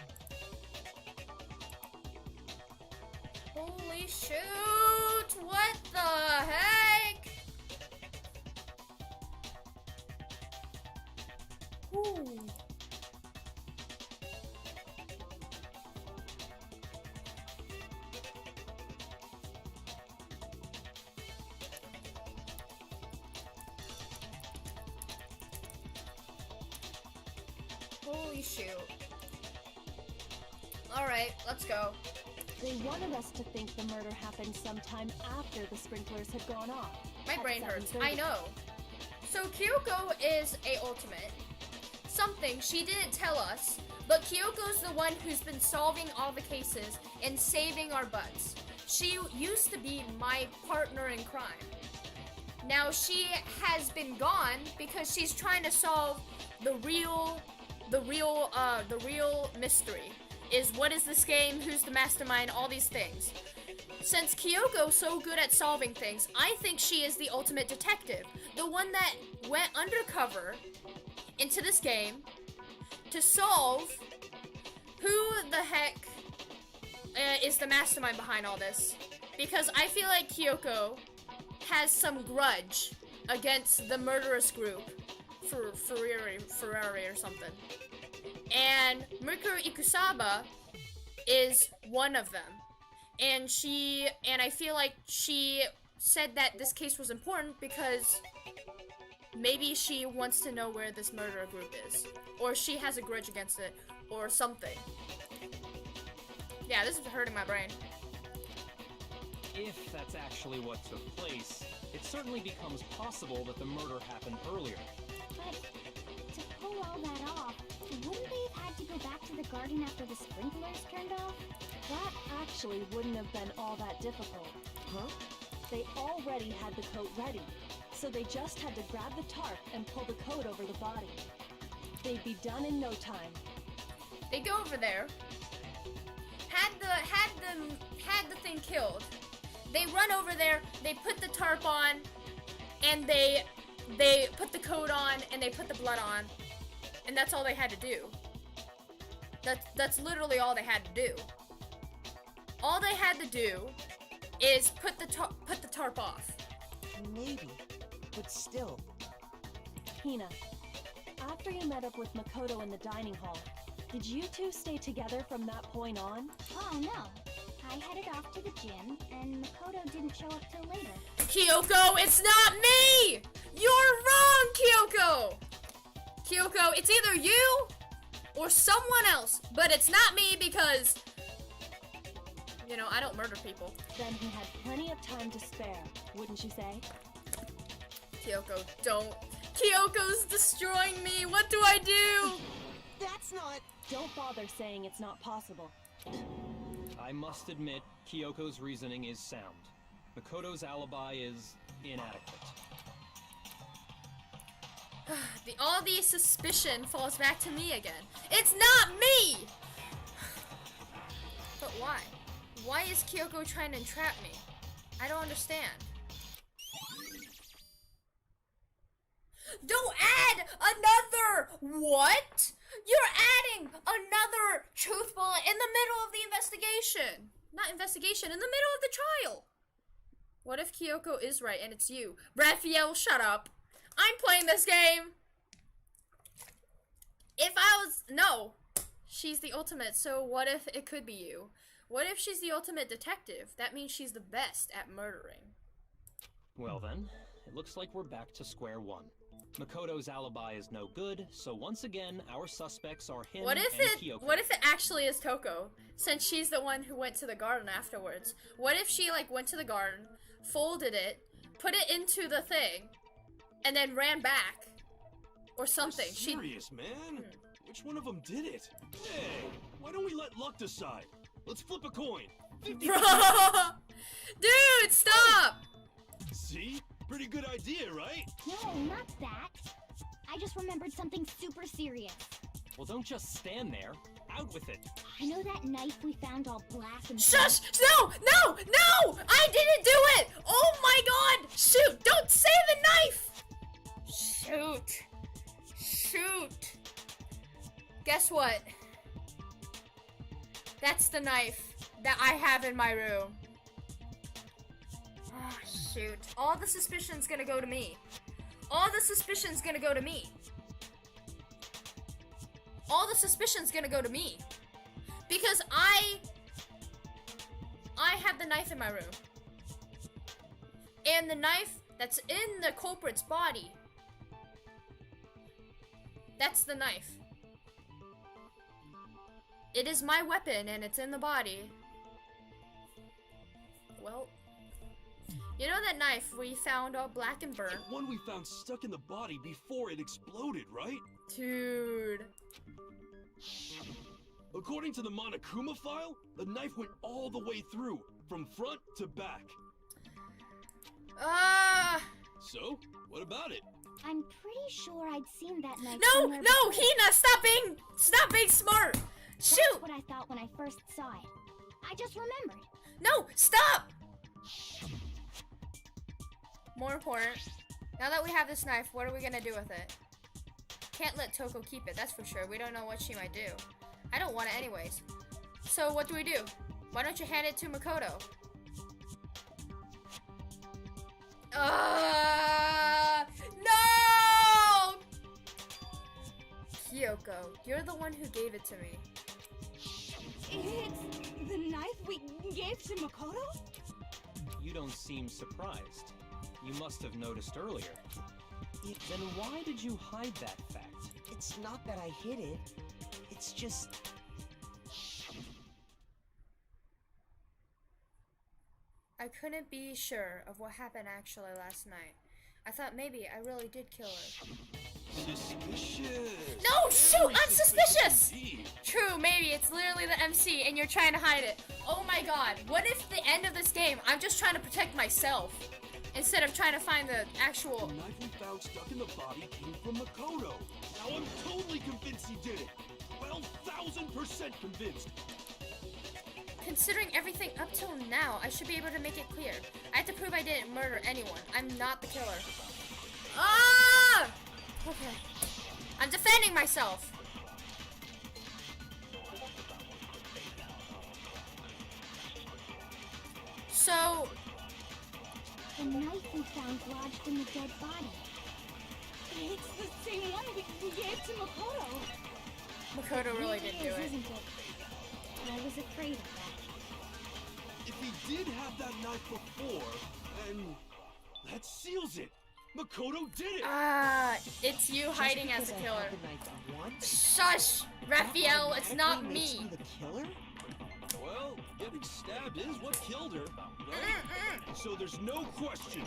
Holy shoot! What the heck? Ooh. Holy shoot. Alright, let's go. They wanted us to think the murder happened sometime after the sprinklers had gone off. My at brain hurts. 7:30. I know. So Kyoko is a ultimate. Something she didn't tell us, but Kyoko's the one who's been solving all the cases and saving our butts. She used to be my partner in crime. Now she has been gone because she's trying to solve the real mystery. Is what is this game, who's the mastermind, all these things. Since Kyoko's so good at solving things, I think she is the ultimate detective. The one that went undercover into this game to solve who the heck is the mastermind behind all this. Because I feel like Kyoko has some grudge against the murderous group, Ferrari or something. And Mikuru Ikusaba is one of them. And I feel like she said that this case was important because maybe she wants to know where this murderer group is. Or she has a grudge against it, or something. Yeah, this is hurting my brain. If that's actually what took place, it certainly becomes possible that the murder happened earlier. But to pull all that off, wouldn't they have had to go back to the garden after the sprinklers turned off? That actually wouldn't have been all that difficult. Huh? They already had the coat ready, so they just had to grab the tarp and pull the coat over the body. They'd be done in no time. They go over there, had the thing killed. They run over there, they put the tarp on, and they put the coat on, and they put the blood on, and that's all they had to do. That's literally all they had to do. All they had to do is put the tarp off. Maybe, but still. Hina, after you met up with Makoto in the dining hall, did you two stay together from that point on? Oh no. I headed off to the gym, and Makoto didn't show up till later. Kyoko, it's not me! You're wrong, Kyoko! Kyoko, it's either you or someone else, but it's not me because, you know, I don't murder people. Then he had plenty of time to spare, wouldn't you say? Kyoko, don't. Kyoko's destroying me. What do I do? That's not... Don't bother saying it's not possible. I must admit, Kyoko's reasoning is sound. Makoto's alibi is inadequate. All the suspicion falls back to me again. It's not me! But why? Why is Kyoko trying to entrap me? I don't understand. Don't add another what? You're adding another truth bullet in the middle of the investigation. Not investigation, in the middle of the trial. What if Kyoko is right and it's you? Raphael, shut up. I'm playing this game. If I was... No. She's the ultimate, so what if it could be you? What if she's the ultimate detective? That means she's the best at murdering. Well then, it looks like we're back to square one. Makoto's alibi is no good, so once again, our suspects are him and Kyoko. What if it actually is Toko, since she's the one who went to the garden afterwards? What if she, like, went to the garden, folded it, put it into the thing, and then ran back? Or something. You're serious, man? Which one of them did it? Hey, why don't we let luck decide? Let's flip a coin. 50. Bro! Dude, stop! See? Pretty good idea, right? No, not that. I just remembered something super serious. Well, don't just stand there. Out with it. You know that knife we found all black and... Shush! No! No! No! I didn't do it! Oh my god! Shoot! Don't say the knife! Shoot. Shoot. Guess what? That's the knife that I have in my room. Oh, shoot. All the suspicion's gonna go to me. All the suspicion's gonna go to me. All the suspicion's gonna go to me. Because I have the knife in my room. And the knife that's in the culprit's body. That's the knife. It is my weapon and it's in the body. Well, you know that knife we found all black and burnt? The one we found stuck in the body before it exploded, right? Dude. According to the Monokuma file, the knife went all the way through, from front to back. So, what about it? I'm pretty sure I'd seen that knife. No, somewhere no, before. Hina, stop being smart. Shoot. That's what I thought when I first saw it. I just remembered. No, stop. More important, now that we have this knife, what are we gonna do with it? Can't let Toko keep it, that's for sure. We don't know what she might do. I don't want it anyways. So what do we do? Why don't you hand it to Makoto? No! Kyoko, you're the one who gave it to me. It's the knife we gave to Makoto? You don't seem surprised. You must have noticed earlier. Then why did you hide that fact? It's not that I hid it. It's just... I couldn't be sure of what happened actually last night. I thought maybe I really did kill her. Suspicious. No, shoot, I'm suspicious! Indeed. True, maybe it's literally the MC and you're trying to hide it. Oh my god, what if the end of this game, I'm just trying to protect myself instead of trying to find the actual... The knife we found stuck in the body came from Makoto. Now I'm totally convinced he did it. 12,000% convinced. Considering everything up till now, I should be able to make it clear. I have to prove I didn't murder anyone. I'm not the killer. Ah! Okay. I'm defending myself. So... The knife we found lodged in the dead body. It's the same one we gave to Makoto. Makoto really did do it. Isn't it? I was afraid of that. If he did have that knife before, then that seals it. Makoto did it. Ah, it's you hiding as a killer. Shush, Raphael, it's not me. The killer? Well, getting stabbed is what killed her, right? So there's no question.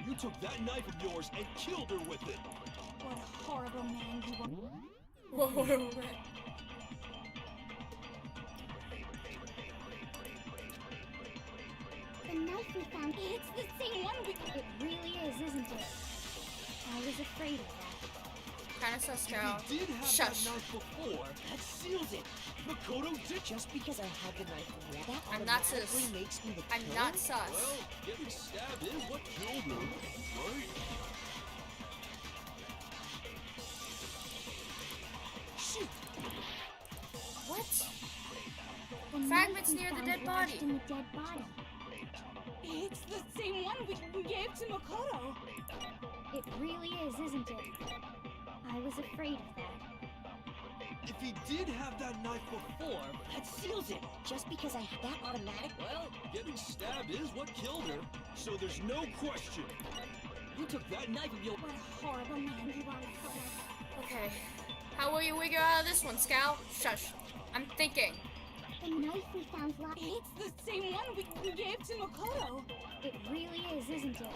You took that knife of yours and killed her with it. What a horrible man you were. Whoa. The knife we found, it's the same one we... It really is, isn't it? I was afraid of that. Kinda sus, girl. If he did have Shush. that knife before, that seals it. Makoto did. Just because I had the knife before, that I'm not automatically sus. makes me the I'm killer? not sus. Well, getting stabbed is what killed her, right? Shoot! What? The knife Fragments we near the found dead lodged body. in the dead body. It's the same one we gave to Makoto. It really is, isn't it? I was afraid of that. If he did have that knife before, That seals it. Just because I had that automatic. well, getting stabbed is what killed her, so there's no question. You took that knife of yours. What a horrible man you are, Makoto. Okay. How will you wiggle out of this one, Scout? Shush. I'm thinking. The knife we found last... It's the same one we gave to Makoto. It really is, isn't it?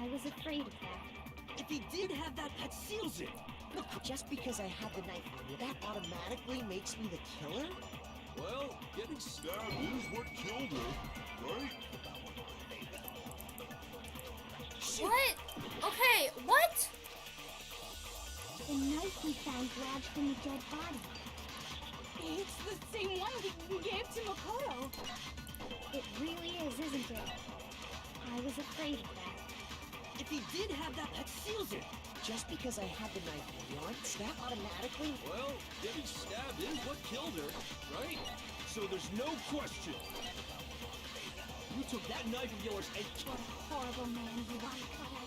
I was afraid of that. If he did have that seals it. Look, just because I had the knife, that automatically makes me the killer? Well, getting stabbed is what killed her, right? What? Okay, what? The knife we found lodged in the dead body. It's the same one we gave to Makoto. It really is, isn't it? I was afraid of that. If he did have that seals it. Just because I had the knife once, that automatically... Well, getting stabbed is what killed her, right? So there's no question. You took that knife of yours and... What a horrible man you are, Makoto.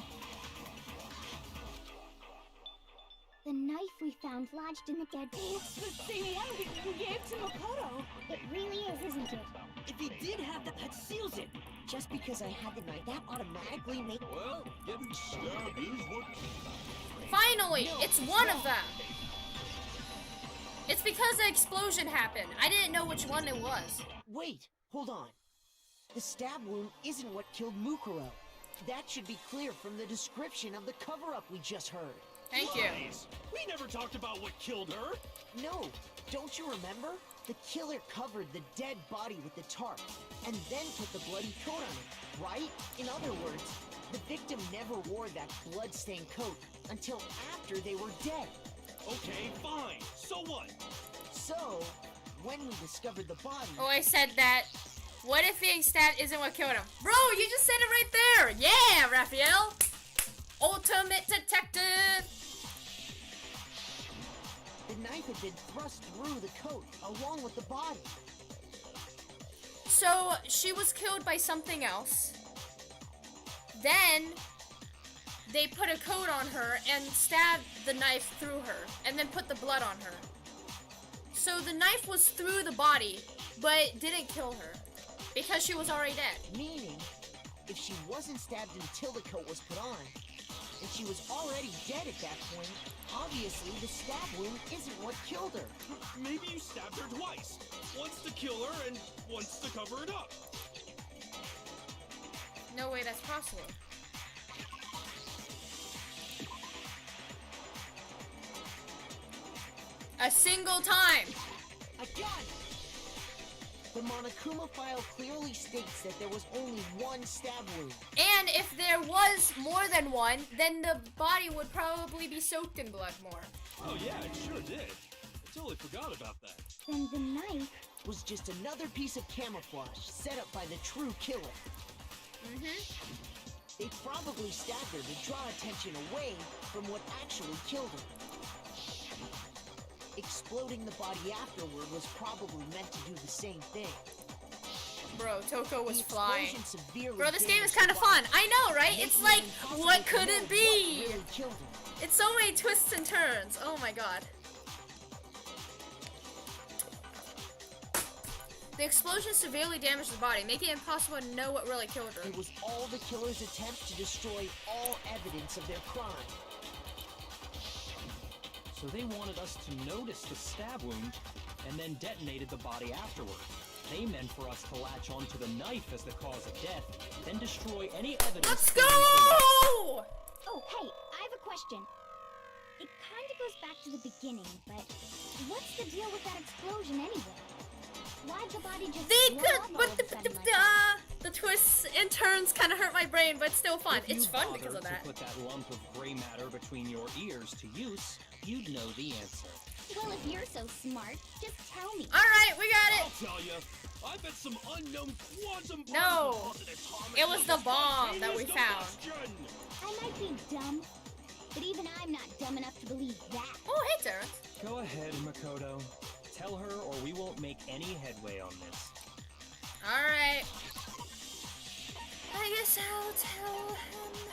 The knife we found lodged in the dead body. It's the same one we gave to Makoto. It really is, isn't it? If he did have that seals it. Just because I had the knife, that automatically make... Well, getting stabbed is what... Finally! No, it's one wrong. of them! It's because the explosion happened. I didn't know which one it was. Wait, hold on. The stab wound isn't what killed Mukuro. That should be clear from the description of the cover-up we just heard. Thank you. Lies! We never talked about what killed her! No, don't you remember? The killer covered the dead body with the tarp, and then put the bloody coat on it, right? In other words, the victim never wore that blood-stained coat until after they were dead. Okay, fine. So what? So, when we discovered the body... Oh, I said that. What if being stabbed isn't what killed him? Bro, you just said it right there! Yeah, Raphael! Ultimate detective! The knife had been thrust through the coat, along with the body. So, she was killed by something else. Then, they put a coat on her and stabbed the knife through her, and then put the blood on her. So the knife was through the body, but didn't kill her, because she was already dead. Meaning, if she wasn't stabbed until the coat was put on, and she was already dead at that point, obviously the stab wound isn't what killed her. Maybe you stabbed her twice. Once to kill her and once to cover it up. No way that's possible. A single time! I got it! The Monokuma file clearly states that there was only one stab wound. And if there was more than one, then the body would probably be soaked in blood more. Oh yeah, it sure did. I totally forgot about that. Then the knife... was just another piece of camouflage set up by the true killer. They probably stabbed her to draw attention away from what actually killed her. Exploding the body afterward was probably meant to do the same thing. Bro, Toko was The flying. explosion severely Bro, this game is damaged kind the of fun. body, I know, right? making It's it like, impossible what to could know it be? what really killed her. It's so many twists and turns. Oh my god. The explosion severely damaged the body, making it impossible to know what really killed her. It was all the killer's attempt to destroy all evidence of their crime. So they wanted us to notice the stab wound and then detonated the body afterward. They meant for us to latch onto the knife as the cause of death, then destroy any evidence. Let's proving otherwise. go! Oh, hey, I have a question. It kinda goes back to the beginning, but what's the deal with that explosion anyway? Why'd the body just They blow could, up all but of a sudden like that? the twists and turns kind of hurt my brain, but still fun. If you It's fun because of bothered that. to put that lump of gray matter between your ears to use, you'd know the answer. Well, if you're so smart, just tell me. Alright, we got I'll it! tell you. I bet some unknown quantum No, deposit atomic it was the level bomb that we spontaneous found. combustion. I might be dumb, but even I'm not dumb enough to believe that. Oh, hey, Terrence. Go ahead, Makoto. Tell her or we won't make any headway on this. Alright. I guess I'll tell him.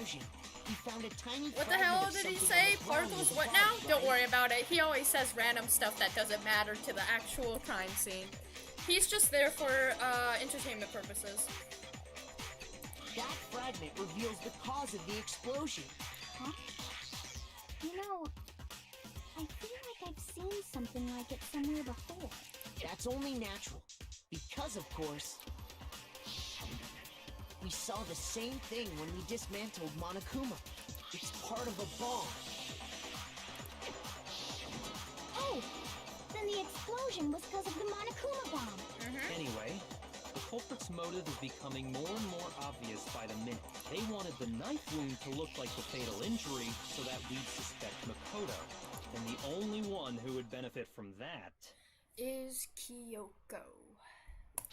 explosion, he found a tiny What the fragment hell of did he something say? on the ground Particles with a what body, now? Don't right? worry about it. He always says random stuff that doesn't matter to the actual crime scene. He's just there for entertainment purposes. That fragment reveals the cause of the explosion. Huh? You know, I feel like I've seen something like it somewhere before. That's only natural. Because, of course, we saw the same thing when we dismantled Monokuma. It's part of a bomb. Oh! Then the explosion was because of the Monokuma bomb. Anyway, the culprit's motive is becoming more and more obvious by the minute. They wanted the knife wound to look like the fatal injury so that we'd suspect Makoto. And the only one who would benefit from that Is KYOKO.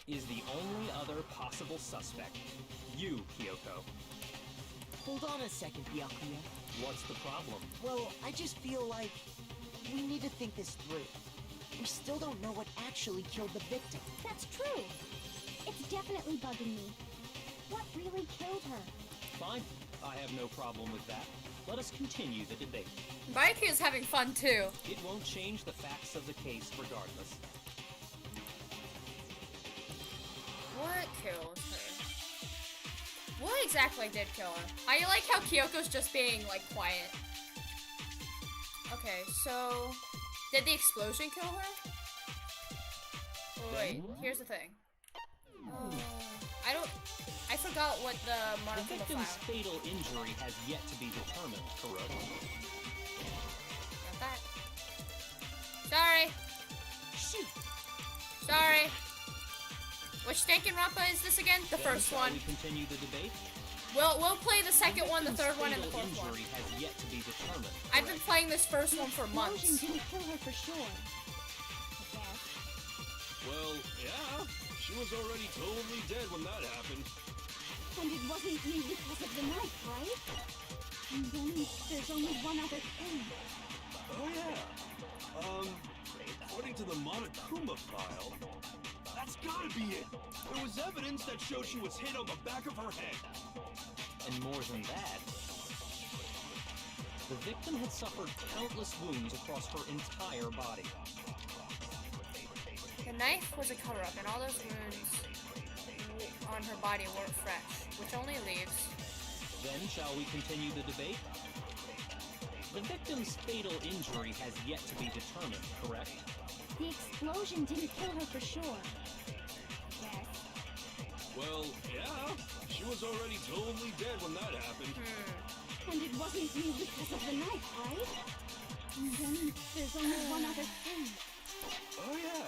is the only other possible suspect. You, Kyoko. Hold on a second, Byakuya. What's the problem? Well, I just feel like we need to think this through. We still don't know what actually killed the victim. That's true. It's definitely bugging me. What really killed her? Fine. I have no problem with that. Let us continue the debate. Baiki is having fun too. It won't change the facts of the case regardless. What killed her? What exactly did kill her? I like how Kyoko's just being, like, quiet. Okay, so... Did the explosion kill her? Wait, here's the thing. I forgot what the The Monokuma victim's file. fatal injury has yet to be determined, correct? Got that. Sorry. Shoot! Sorry. Which Danganronpa is this again? The Then first shall one. we continue the debate? We'll play the second one, the third one, and the Fatal fourth one. injury has yet to be determined. I've been playing this first one for Explosion months. didn't kill her for sure. I guess. Well, yeah. She was already totally dead when that happened. And it wasn't you because of the knife, right? And then there's only one other thing. Oh, yeah. According to the Monokuma file, that's gotta be it. There was evidence that showed she was hit on the back of her head. And more than that, the victim had suffered countless wounds across her entire body. The knife was a cover-up, and all those wounds on her body weren't fresh, which only leaves... Then shall we continue the debate? The victim's fatal injury has yet to be determined, correct? The explosion didn't kill her for sure. Yes. Well, yeah. She was already totally dead when that happened. And it wasn't you because of the knife, right? And then there's only one other thing. Oh, yeah.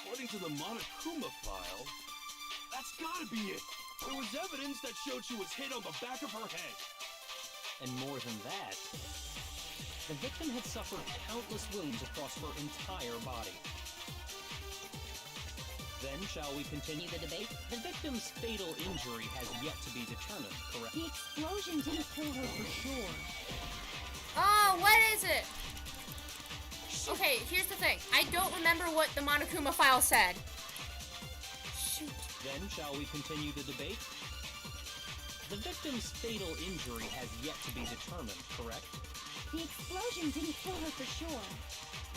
According to the Monokuma file, that's gotta be it. There was evidence that showed she was hit on the back of her head. And more than that, the victim had suffered countless wounds across her entire body. Then shall we continue the debate? The victim's fatal injury has yet to be determined, correct? The explosion didn't kill her for sure. Oh, what is it? Okay, here's the thing. I don't remember what the Monokuma file said. Shoot. Then shall we continue the debate? The victim's fatal injury has yet to be determined, correct? The explosion didn't kill her for sure.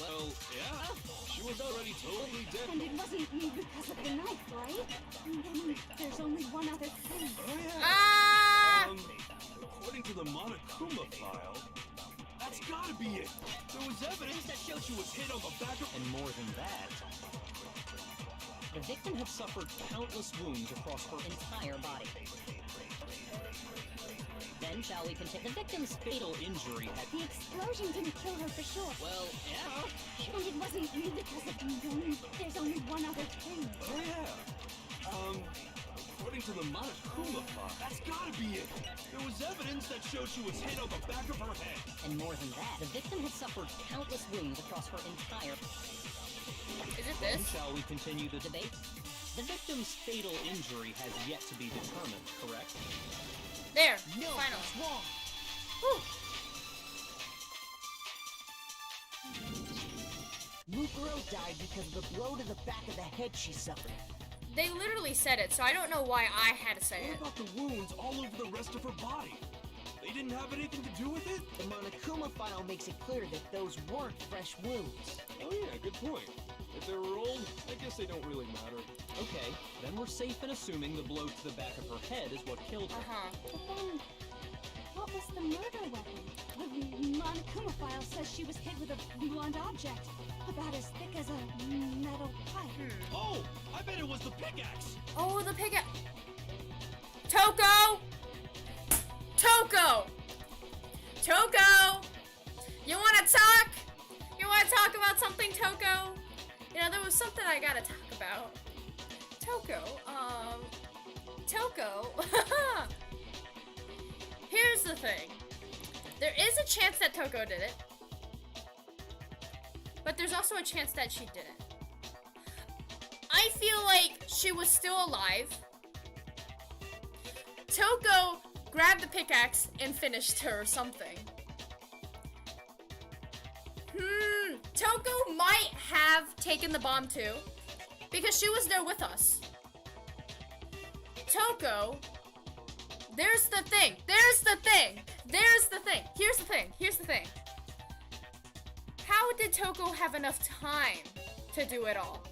Well, yeah. She was already totally dead. And it wasn't you because of the knife, right? And then there's only one other thing. Oh, yeah. Ah! According to the Monokuma file, that's gotta be it. There was evidence that showed she was hit on the back of... And more than that, the victim had suffered countless wounds across her entire body. Then shall we continue? The victim's fatal injury had... The explosion didn't kill her for sure. Well, yeah. And it wasn't you because of then there's only one other thing. Oh, yeah. According to the Monokuma file, that's gotta be it. There was evidence that showed she was hit on the back of her head. And more than that, the victim had suffered countless wounds across her entire... Is it Then this? shall we continue the debate? The victim's fatal injury has yet to be determined, correct? There. No, Finally. that's wrong. Whew. Mukuro died because of the blow to the back of the head she suffered. they literally said it, so I don't know why I had to say What it. about the wounds all over the rest of her body? They didn't have anything to do with it? The Monokuma file makes it clear that those weren't fresh wounds. Oh yeah, good point. If they were old, I guess they don't really matter. Okay, then we're safe in assuming the blow to the back of her head is what killed her. But then, what was the murder weapon? The Monokuma file says she was hit with a blunt object, about as thick as a metal pipe. Oh, I bet it was the pickaxe. Oh, the pickaxe. Toko! Toko! Toko! You wanna talk? You wanna talk about something, Toko? You know, there was something I gotta talk about. Toko, Toko. Here's the thing. There is a chance that Toko did it. But there's also a chance that she didn't. I feel like she was still alive. Toko grabbed the pickaxe and finished her or something. Toko might have taken the bomb too, because she was there with us. Toko, there's the thing. Here's the thing. How did Toko have enough time to do it all?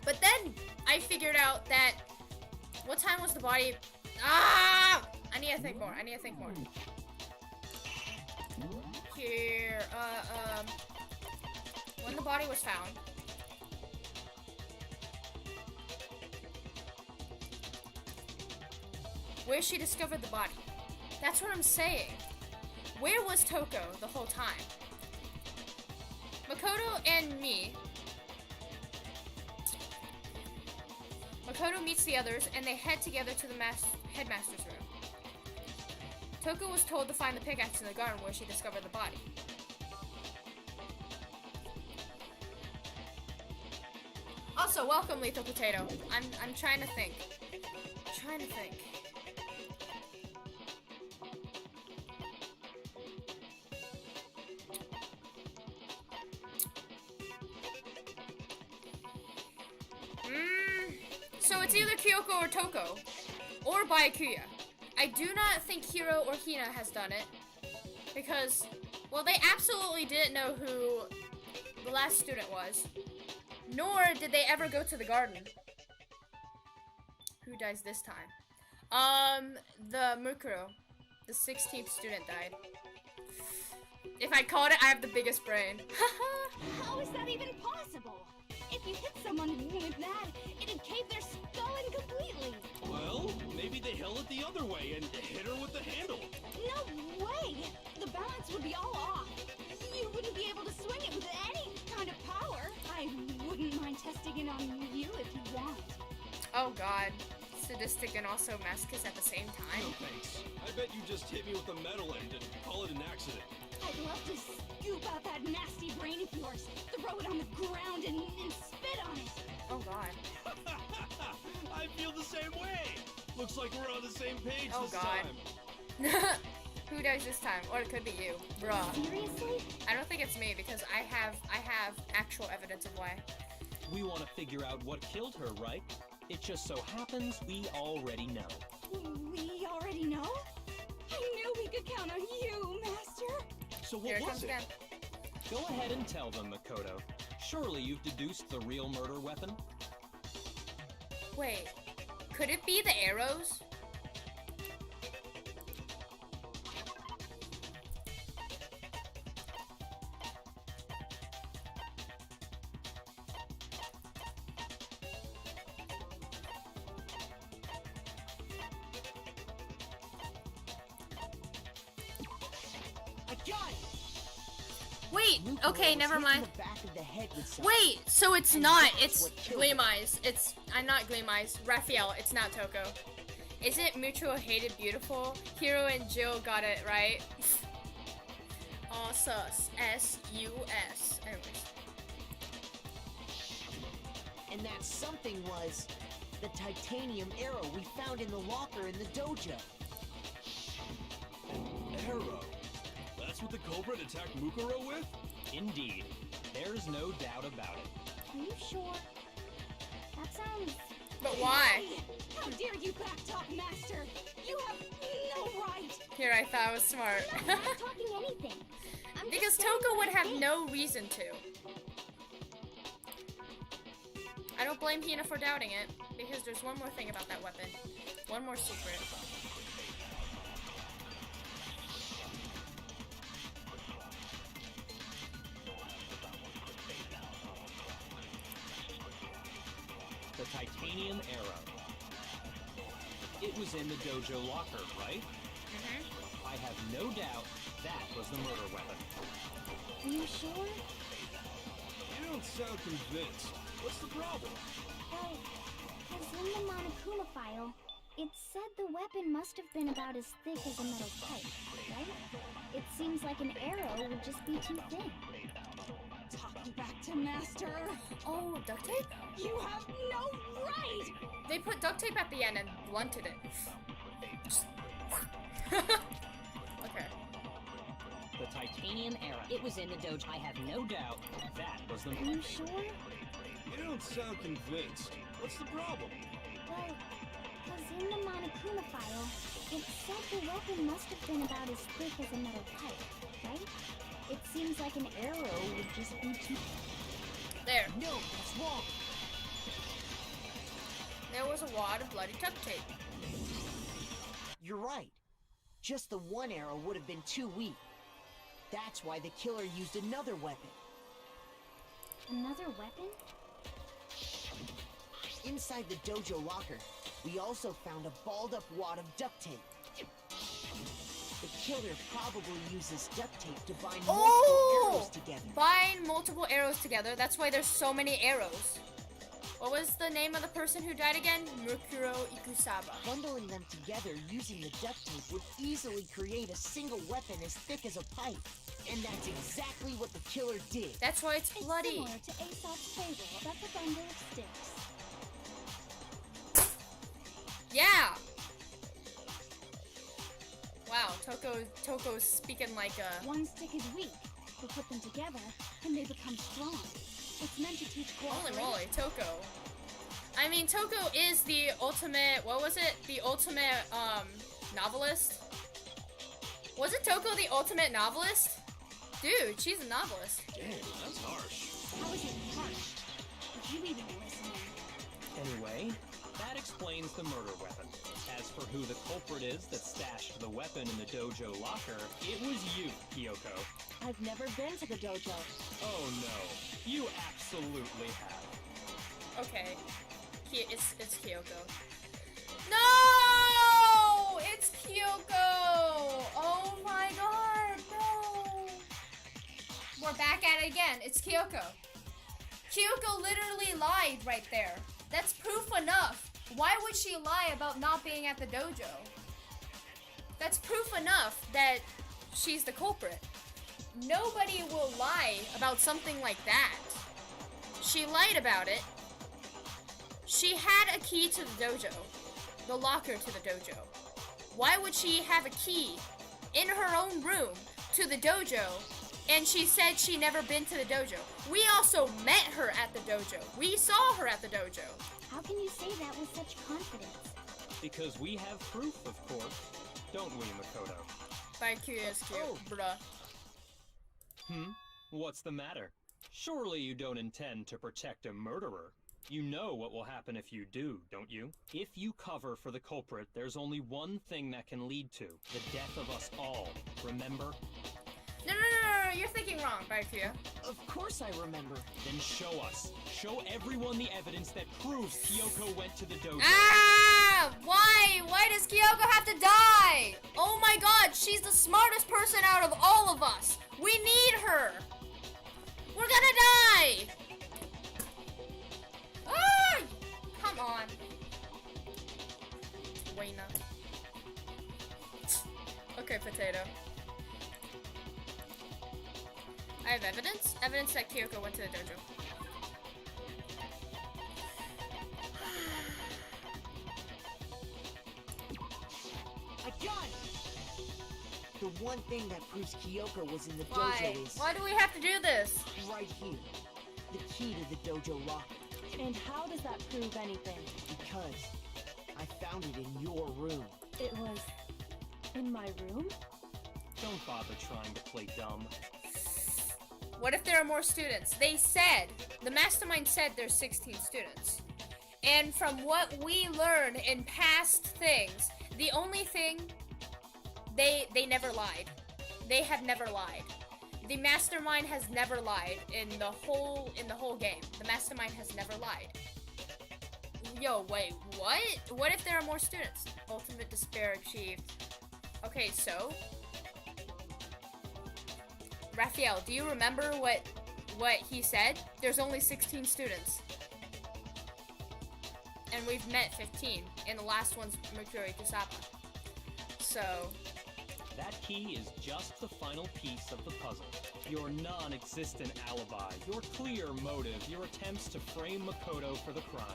But then I figured out that, what time was the body? I need to think more. Here, when the body was found. Where she discovered the body. That's what I'm saying. Where was Toko the whole time? Makoto and me. Makoto meets the others, and they head together to the headmaster's room. Toko was told to find the pickaxe in the garden where she discovered the body. Also, welcome, Lethal Potato. I'm trying to think. So it's either KYOKO or Toko, or Byakuya. I do not think Hiro or Hina has done it, because, well, they absolutely didn't know who the last student was, nor did they ever go to the garden. Who dies this time? The Mukuro, the 16th student died. If I called it, I have the biggest brain. How is that even possible? If you hit someone with that, it'd cave their skull in completely. Well, maybe they held it the other way and hit her with the handle. No way! The balance would be all off. You wouldn't be able to swing it with any kind of power. I wouldn't mind testing it on you if you want. Oh god. Sadistic and also masochist at the same time. No thanks. I bet you just hit me with a metal end and call it an accident. I'd love to scoop out that nasty brain of yours, throw it on the ground, and spit on it. Oh god. I feel the same way. Looks like we're on the same page Oh this god. time. Who dies this time? Or it could be you. Bruh. Seriously? I don't think it's me because I have actual evidence of why. We want to figure out what killed her, right? It just so happens we already know. We already know? I knew we could count on you, Master. So Here what it was comes it? again. Go ahead and tell them, Makoto. Surely you've deduced the real murder weapon? Wait. Could it be the arrows? I got it! Wait, Mukuro okay, was never hit in mind. the back of the head with something. Wait, so it's And not, that's it's what killed Gleam her. Eyes. I'm not Gleam Eyes. Raphael, it's not Toko. Isn't Mutual Hated Beautiful? Hiro and Jill got it right. Sus. S-U-S. Anyways. And that something was the titanium arrow we found in the locker in the dojo. Arrow. That's what the Cobra attacked Mukuro with? Indeed. There's no doubt about it. Are you sure? That sounds... But why? How dare you backtalk, Master? You have no right. Here, I thought I was smart. I'm not talking anything. I'm Because just saying Toko would what I have think. no reason to. I don't blame Hina for doubting it, because there's one more thing about that weapon. One more secret. The titanium arrow. It was in the dojo locker, right? Mm-hmm. I have no doubt that was the murder weapon. Are you sure? You don't sound convinced. What's the problem? Well, because in the Monokuma file, it said the weapon must have been about as thick as a metal pipe, right? It seems like an arrow would just be too thin. Talking back to Master. Oh, duct tape? You have no right. They put duct tape at the end and blunted it. Okay. The titanium arrow. It was in the dojo. I have no doubt that was the Are you sure? You don't sound convinced. What's the problem? Well, because in the Monokuma file, it said the weapon must have been about as thick as a metal pipe, right? It seems like an arrow would just be too... There. No, that's wrong. There was a wad of bloody duct tape. You're right. Just the one arrow would have been too weak. That's why the killer used another weapon. Another weapon? Inside the dojo locker, we also found a balled-up wad of duct tape. The killer probably uses duct tape to bind multiple arrows together. Bind multiple arrows together. That's why there's so many arrows. What was the name of the person who died again? Mukuro Ikusaba. Bundling them together using the duct tape would easily create a single weapon as thick as a pipe. And that's exactly what the killer did. That's why it's bloody. It's similar to Aesop's fable about the bundle of sticks. Yeah. Wow, Toko's speaking like a... One stick is weak, but put them together, and they become strong. It's meant to teach Holy cooperation. moly, Toko. I mean, Toko is the ultimate, what was it? The ultimate, novelist? Was it Toko the ultimate novelist? Dude, she's a novelist. Damn, that's harsh. How is it harsh? Did you even listen? Anyway, that explains the murder weapon. As for who the culprit is that stashed the weapon in the dojo locker, it was you, Kyoko. I've never been to the dojo. Oh no, you absolutely have. Okay. It's Kyoko. No! It's Kyoko! Oh my god, no! We're back at it again. It's Kyoko. Kyoko literally lied right there. That's proof enough. Why would she lie about not being at the dojo? That's proof enough that she's the culprit. Nobody will lie about something like that. She lied about it. She had a key to the dojo. The locker to the dojo. Why would she have a key in her own room to the dojo and she said she never been to the dojo? We also met her at the dojo. We saw her at the dojo. How can you say that with such confidence? Because we have proof, of course. Don't we, Makoto? By curious, bruh. What's the matter? Surely you don't intend to protect a murderer. You know what will happen if you do, don't you? If you cover for the culprit, there's only one thing that can lead to the death of us all. Remember? No, you're thinking wrong, Baikuya. Of course I remember. Then show us. Show everyone the evidence that proves Kyoko went to the dojo. Ah! Why? Why does Kyoko have to die? Oh my god, she's the smartest person out of all of us. We need her. We're gonna die. Ah! Come on. Wayna. Okay, potato. I have evidence? Evidence that Kyoko went to the dojo. I got it! The one thing that proves Kyoko was in the Why? dojo is Why do we have to do this? right here. The key to the dojo locker. And how does that prove anything? Because I found it in your room. It was in my room? Don't bother trying to play dumb. What if there are more students? They said, the mastermind said there's 16 students. And from what we learned in past things, the only thing, they never lied. They have never lied. The mastermind has never lied in the whole game. The mastermind has never lied. Yo, wait, what? What if there are more students? Ultimate despair achieved. Okay, so Raphael, do you remember what he said? There's only 16 students. And we've met 15. And the last one's Mercury Kusaba. So that key is just the final piece of the puzzle. Your non-existent alibi, your clear motive, your attempts to frame Makoto for the crime.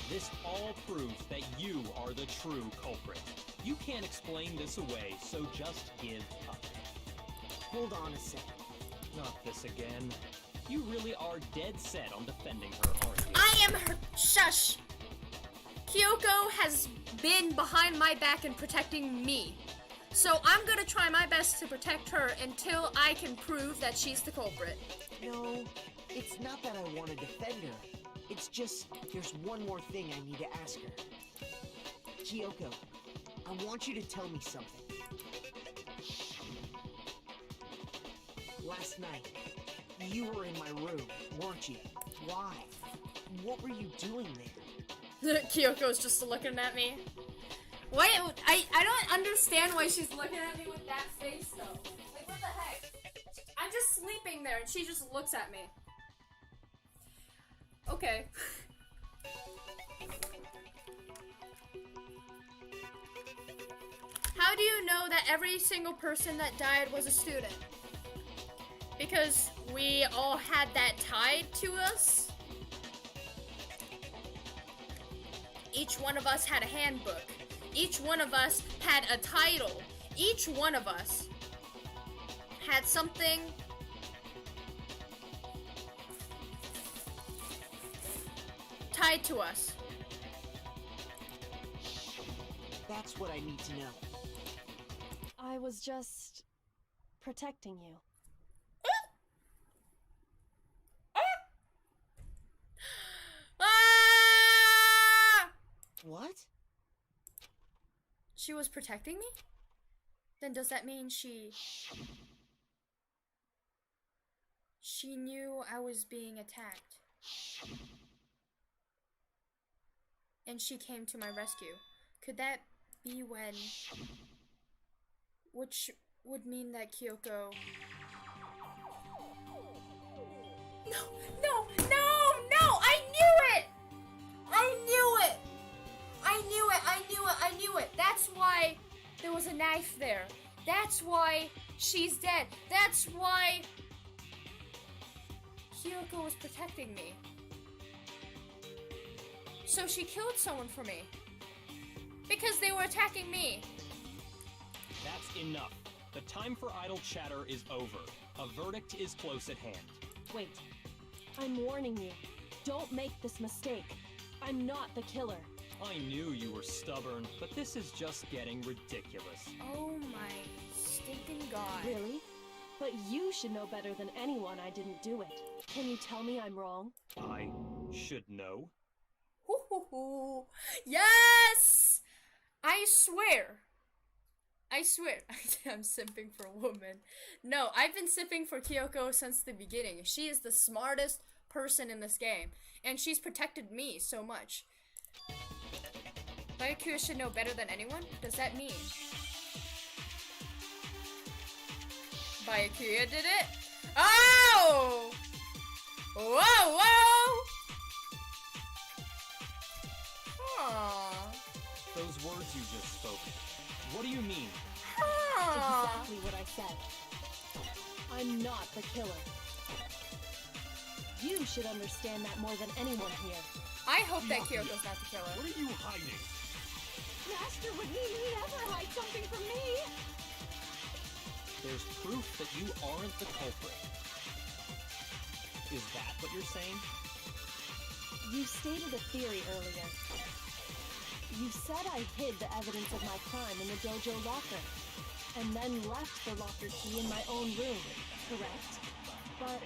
This all proves that you are the true culprit. You can't explain this away, so just give up. Hold on a second. Not this again. You really are dead set on defending her, aren't you? I am her. Shush! KYOKO has been behind my back and protecting me. So I'm gonna try my best to protect her until I can prove that she's the culprit. No, it's not that I want to defend her. It's just, there's one more thing I need to ask her. KYOKO, I want you to tell me something. Last night, you were in my room, weren't you? Why? What were you doing there? KYOKO's just looking at me. Why? I don't understand why she's looking at me with that face though. Like, what the heck? I'm just sleeping there and she just looks at me. Okay. How do you know that every single person that died was a student? Because we all had that tied to us. Each one of us had a handbook. Each one of us had a title. Each one of us had something tied to us. That's what I need to know. I was just protecting you. What? She was protecting me? Then does that mean she knew I was being attacked? And she came to my rescue. Could that be when... Which would mean that KYOKO... No! No! No! No! I knew it! I knew it! I knew it! I knew it! I knew it! That's why there was a knife there. That's why she's dead. That's why KYOKO was protecting me. So she killed someone for me. Because they were attacking me. That's enough. The time for idle chatter is over. A verdict is close at hand. Wait. I'm warning you. Don't make this mistake. I'm not the killer. I knew you were stubborn, but this is just getting ridiculous. Oh my stinking god. Really? But you should know better than anyone I didn't do it. Can you tell me I'm wrong? I should know? Yes! I swear. I swear. I'm simping for a woman. No, I've been simping for KYOKO since the beginning. She is the smartest person in this game. And she's protected me so much. Byakuya should know better than anyone? What does that mean? Byakuya did it? Oh! Whoa, whoa! Aww. Those words you just spoke, what do you mean? That's exactly what I said. I'm not the killer. You should understand that more than anyone here. I hope that KYOKO's not the killer. What are you hiding? Master would need me ever hide something from me. There's proof that you aren't the culprit. Is that what you're saying? You stated a theory earlier. You said I hid the evidence of my crime in the dojo locker, and then left the locker key in my own room, correct? But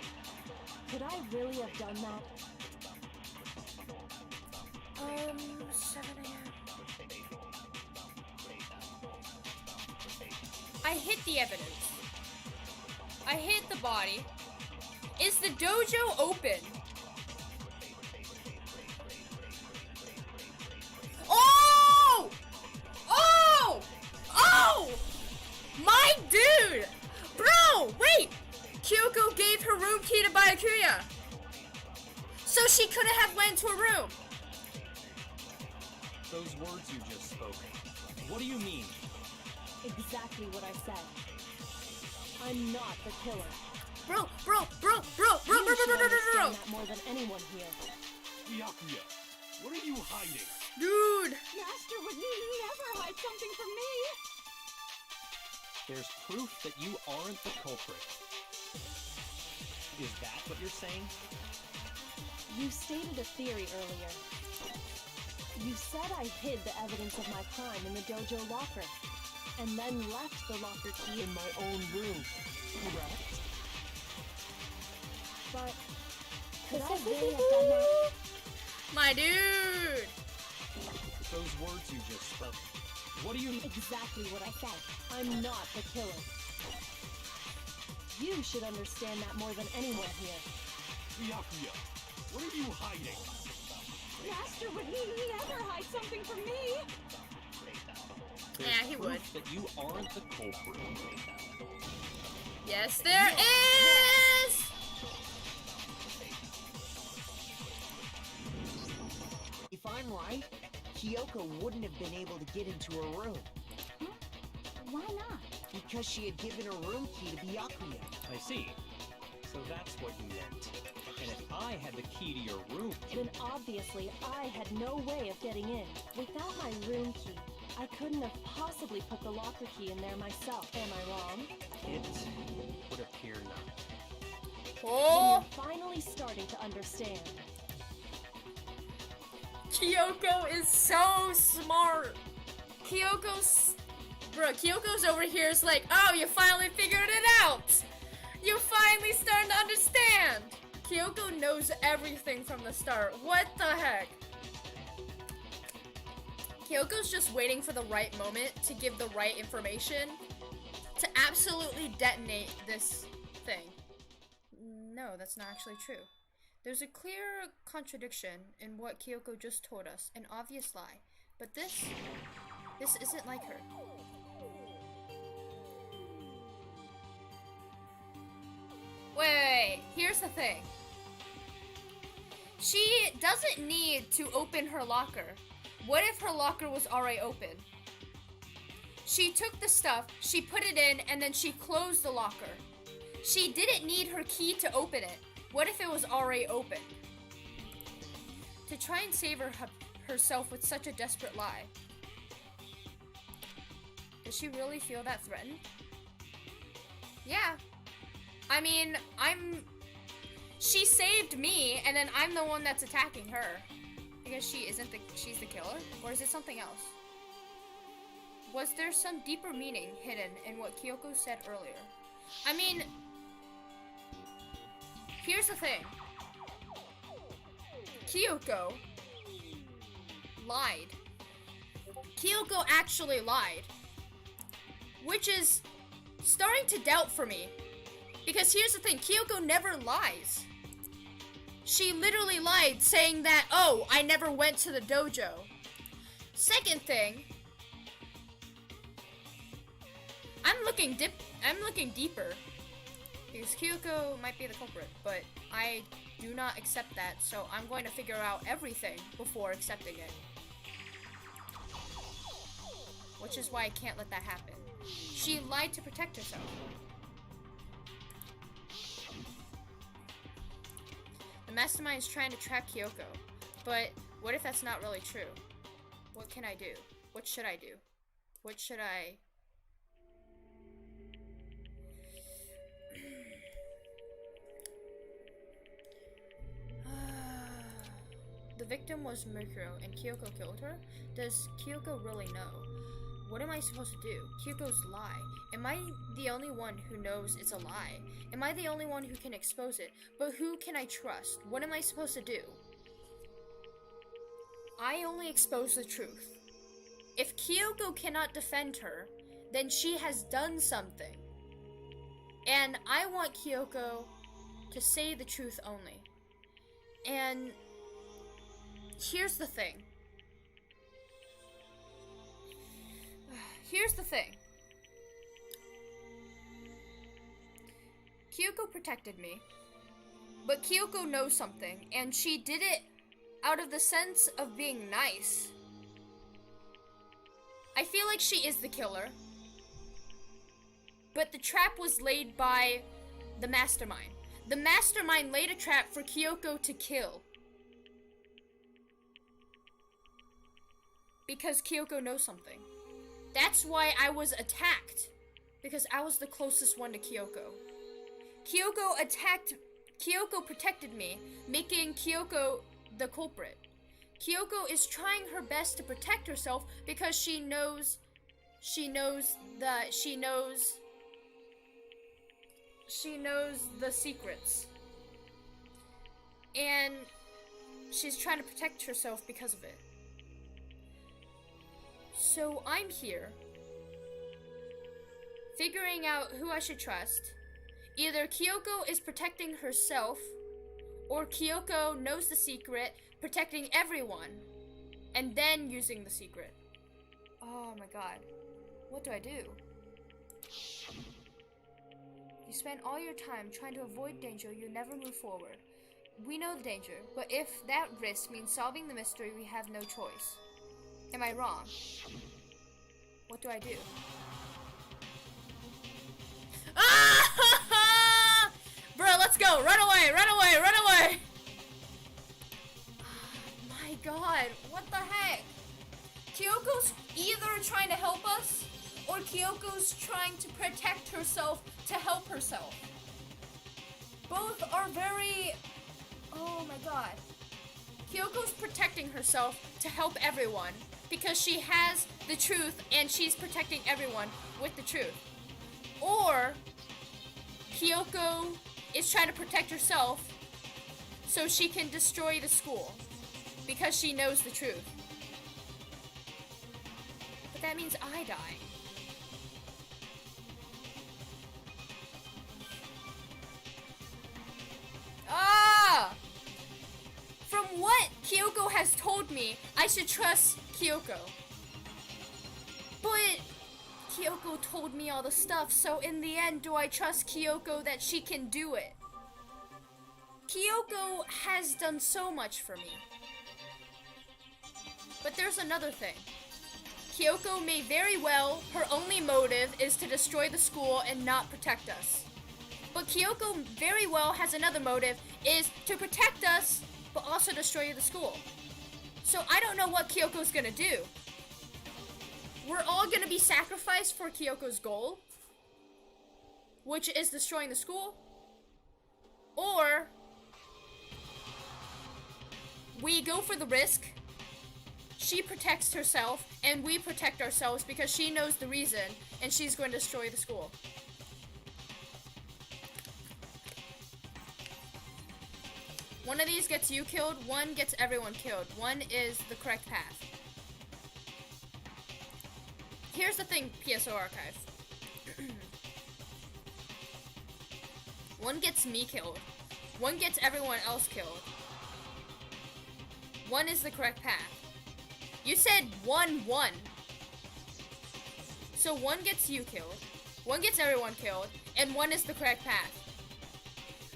could I really have done that? 7 a.m. I hid the evidence. I hid the body. Is the dojo open? Oh! Oh! Oh! My dude! Bro, wait! Kyoko gave her room key to Byakuya. So she couldn't have went to a room. Those words you just spoke, what do you mean? Exactly what I said. I'm not the killer. Bro. You should understand that more than anyone here. Byakuya, what are you hiding? Dude! Master would never hide something from me. There's proof that you aren't the culprit. Is that what you're saying? You stated a theory earlier. You said I hid the evidence of my crime in the dojo locker, and then left the locker key in my own room, correct? But could I really have done that? My dude! Those words you just spoke, what do you mean? Exactly what I said. I'm not the killer. You should understand that more than anyone here. Byakuya, what are you hiding? Master would never hide something from me. There's Yeah, he proof would. that you aren't the culprit. Yes, there is! If I'm right, Kyoko wouldn't have been able to get into her room. Huh? Why not? Because she had given her room key to Byakuya. I see. So that's what you meant. And if I had the key to your room... Then obviously I had no way of getting in. Without my room key, I couldn't have possibly put the locker key in there myself. Am I wrong? It would appear not. Oh! Then you're finally starting to understand. Kyoko is so smart. Kyoko's over here is like, oh, you finally figured it out. You finally starting to understand. Kyoko knows everything from the start. What the heck? Kyoko's just waiting for the right moment to give the right information to absolutely detonate this thing. No, that's not actually true. There's a clear contradiction in what Kyoko just told us, an obvious lie. But this isn't like her. Wait, here's the thing. She doesn't need to open her locker. What if her locker was already open? She took the stuff, she put it in, and then she closed the locker. She didn't need her key to open it. What if it was already open? To try and save herself with such a desperate lie. Does she really feel that threatened? Yeah. I mean, she saved me, and then I'm the one that's attacking her. I guess she's the killer? Or is it something else? Was there some deeper meaning hidden in what Kyoko said earlier? I mean, here's the thing. Kyoko lied. Kyoko actually lied. Which is starting to doubt for me. Because here's the thing, Kyoko never lies. She literally lied saying that, oh, I never went to the dojo. Second thing, I'm looking deeper. Because Kyoko might be the culprit, but I do not accept that, so I'm going to figure out everything before accepting it. Which is why I can't let that happen. She lied to protect herself. The mastermind is trying to track Kyoko, but what if that's not really true? What can I do? What should I do? What should I... the victim was Mikuro and Kyoko killed her, does Kyoko really know? What am I supposed to do? Kyoko's lie. Am I the only one who knows it's a lie? Am I the only one who can expose it? But who can I trust? What am I supposed to do? I only expose the truth. If Kyoko cannot defend her, then she has done something. And I want Kyoko to say the truth only. And here's the thing. Here's the thing. Kyoko protected me, but Kyoko knows something, and she did it out of the sense of being nice. I feel like she is the killer, but the trap was laid by the mastermind. The mastermind laid a trap for Kyoko to kill. Because Kyoko knows something. That's why I was attacked. Because I was the closest one to Kyoko. Kyoko protected me, making Kyoko the culprit. Kyoko is trying her best to protect herself because she knows the secrets. And she's trying to protect herself because of it. So I'm here, figuring out who I should trust. Either Kyoko is protecting herself, or Kyoko knows the secret, protecting everyone, and then using the secret. Oh my god. What do I do? You spend all your time trying to avoid danger, you never move forward. We know the danger, but if that risk means solving the mystery, we have no choice. Am I wrong? What do I do? Ah! Bro, let's go! Run away! Run away! Run away! My god, what the heck? Kyoko's either trying to help us, or Kyoko's trying to protect herself to help herself. Both are very... Oh my god. Kyoko's protecting herself to help everyone because she has the truth and she's protecting everyone with the truth. Or Kyoko is trying to protect herself so she can destroy the school because she knows the truth. But that means I die. Ah! From what Kyoko has told me, I should trust Kyoko. But Kyoko told me all the stuff, so in the end, do I trust Kyoko that she can do it? Kyoko has done so much for me. But there's another thing. Kyoko may very well, her only motive is to destroy the school and not protect us. But Kyoko very well has another motive, is to protect us, but also destroy the school. So I don't know what Kyoko's gonna do. We're all gonna be sacrificed for Kyoko's goal, which is destroying the school. Or we go for the risk, she protects herself, and we protect ourselves because she knows the reason, and she's going to destroy the school. One of these gets you killed, one gets everyone killed. One is the correct path. Here's the thing, PSO Archive. One gets me killed. One gets everyone else killed. One is the correct path. You said 1-1. So one gets you killed, one gets everyone killed, and one is the correct path.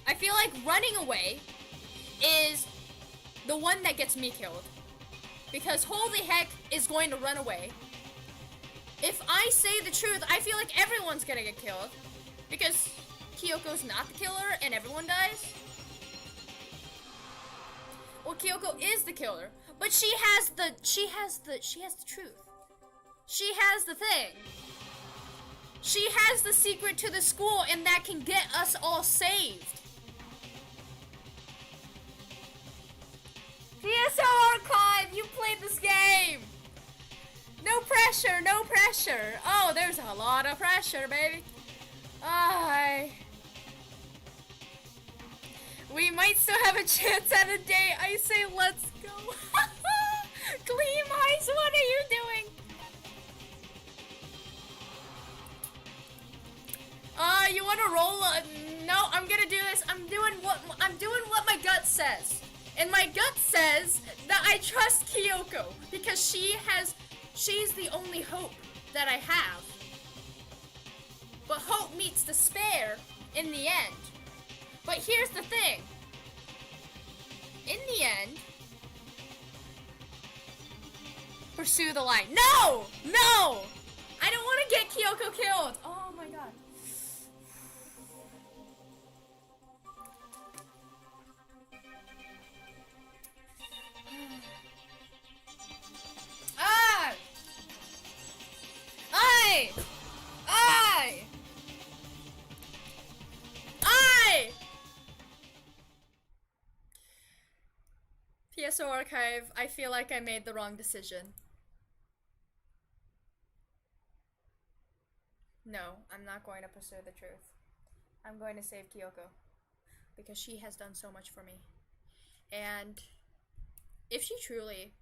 I feel like running away is the one that gets me killed. Because holy heck is going to run away. If I say the truth, I feel like everyone's gonna get killed. Because Kyoko's not the killer and everyone dies. Well, Kyoko is the killer, but she has the truth. She has the thing. She has the secret to the school, and that can get us all saved. VSO Archive, you played this game! No pressure, no pressure. Oh, there's a lot of pressure, baby. We might still have a chance at a date. I say let's go. Gleam Eyes, what are you doing? You wanna roll? No, I'm gonna do this. I'm doing what my gut says. And my gut says that I trust Kyoko because she's the only hope that I have. But hope meets despair in the end. But here's the thing. In the end, pursue the light. No! No! I don't want to get Kyoko killed. Oh my god. PSO Archive, I feel like I made the wrong decision. No, I'm not going to pursue the truth. I'm going to save Kyoko. Because she has done so much for me. And if she truly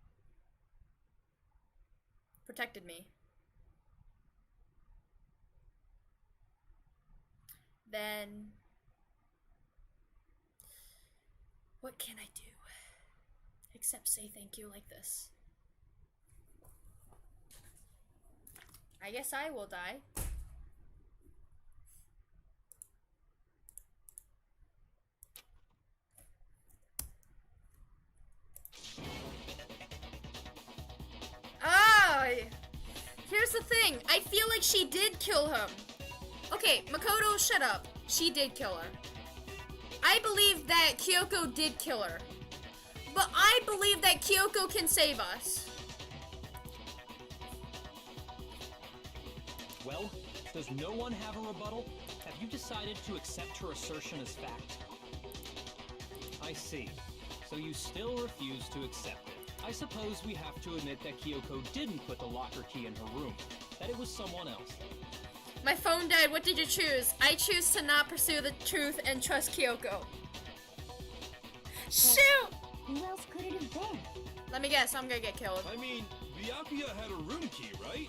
protected me, then what can I do except say thank you like this? I guess I will die. Here's the thing. I feel like she did kill him. Okay, Makoto, shut up. She did kill her. I believe that Kyoko did kill her. But I believe that Kyoko can save us. Well, does no one have a rebuttal? Have you decided to accept her assertion as fact? I see. So you still refuse to accept it. I suppose we have to admit that Kyoko didn't put the locker key in her room. That it was someone else. My phone died. What did you choose? I choose to not pursue the truth and trust Kyoko. Shoot! Who else could it have been? Let me guess. I'm gonna get killed. I mean, Byakuya had a room key, right?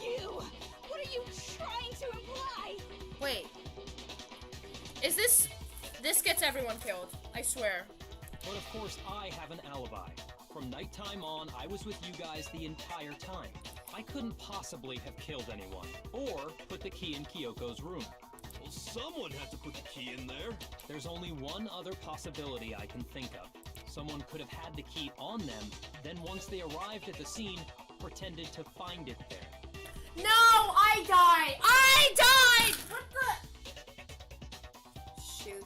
You! What are you trying to imply? Wait. Is this... This gets everyone killed. I swear. But of course I have an alibi. From nighttime on, I was with you guys the entire time. I couldn't possibly have killed anyone, or put the key in Kyoko's room. Well, someone had to put the key in there. There's only one other possibility I can think of. Someone could have had the key on them, then once they arrived at the scene, pretended to find it there. No! I died! I died! What the... Shoot.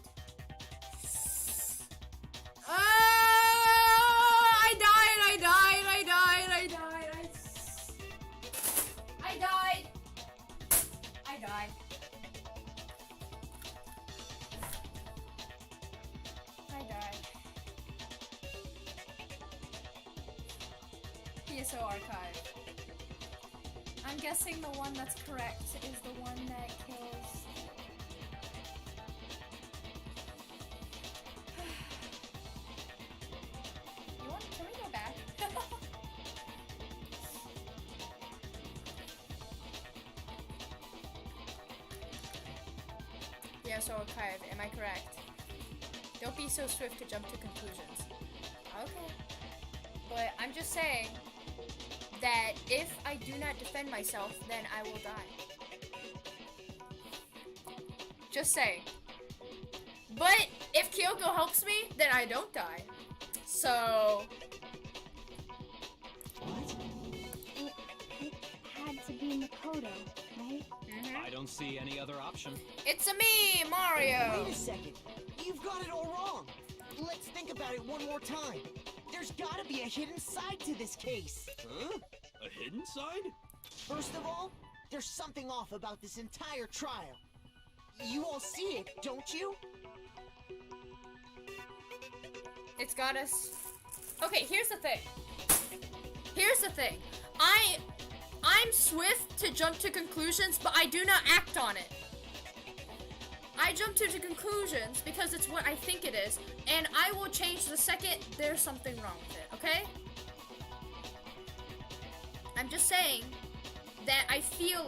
I died! I died! I died! I died! I died! I died. I died. PSO Archive. I'm guessing the one that's correct is the one that kills... Can we go back? Yeah, so Archive, am I correct? Don't be so swift to jump to conclusions. Okay. But I'm just saying that if I do not defend myself, then I will die. Just saying. But if Kyoko helps me, then I don't die. So... What? It had to be Makoto, right? I don't see any other option. It's a me, Mario! Wait a second. You've got it all wrong. Let's think about it one more time. There's gotta be a hidden side to this case. Huh? A hidden side? First of all, there's something off about this entire trial. You all see it, don't you? It's got us Okay, here's the thing. I'm swift to jump to conclusions, but I do not act on it. I jump to the conclusions because it's what I think it is, and I will change the second there's something wrong with it, okay? I'm just saying that I feel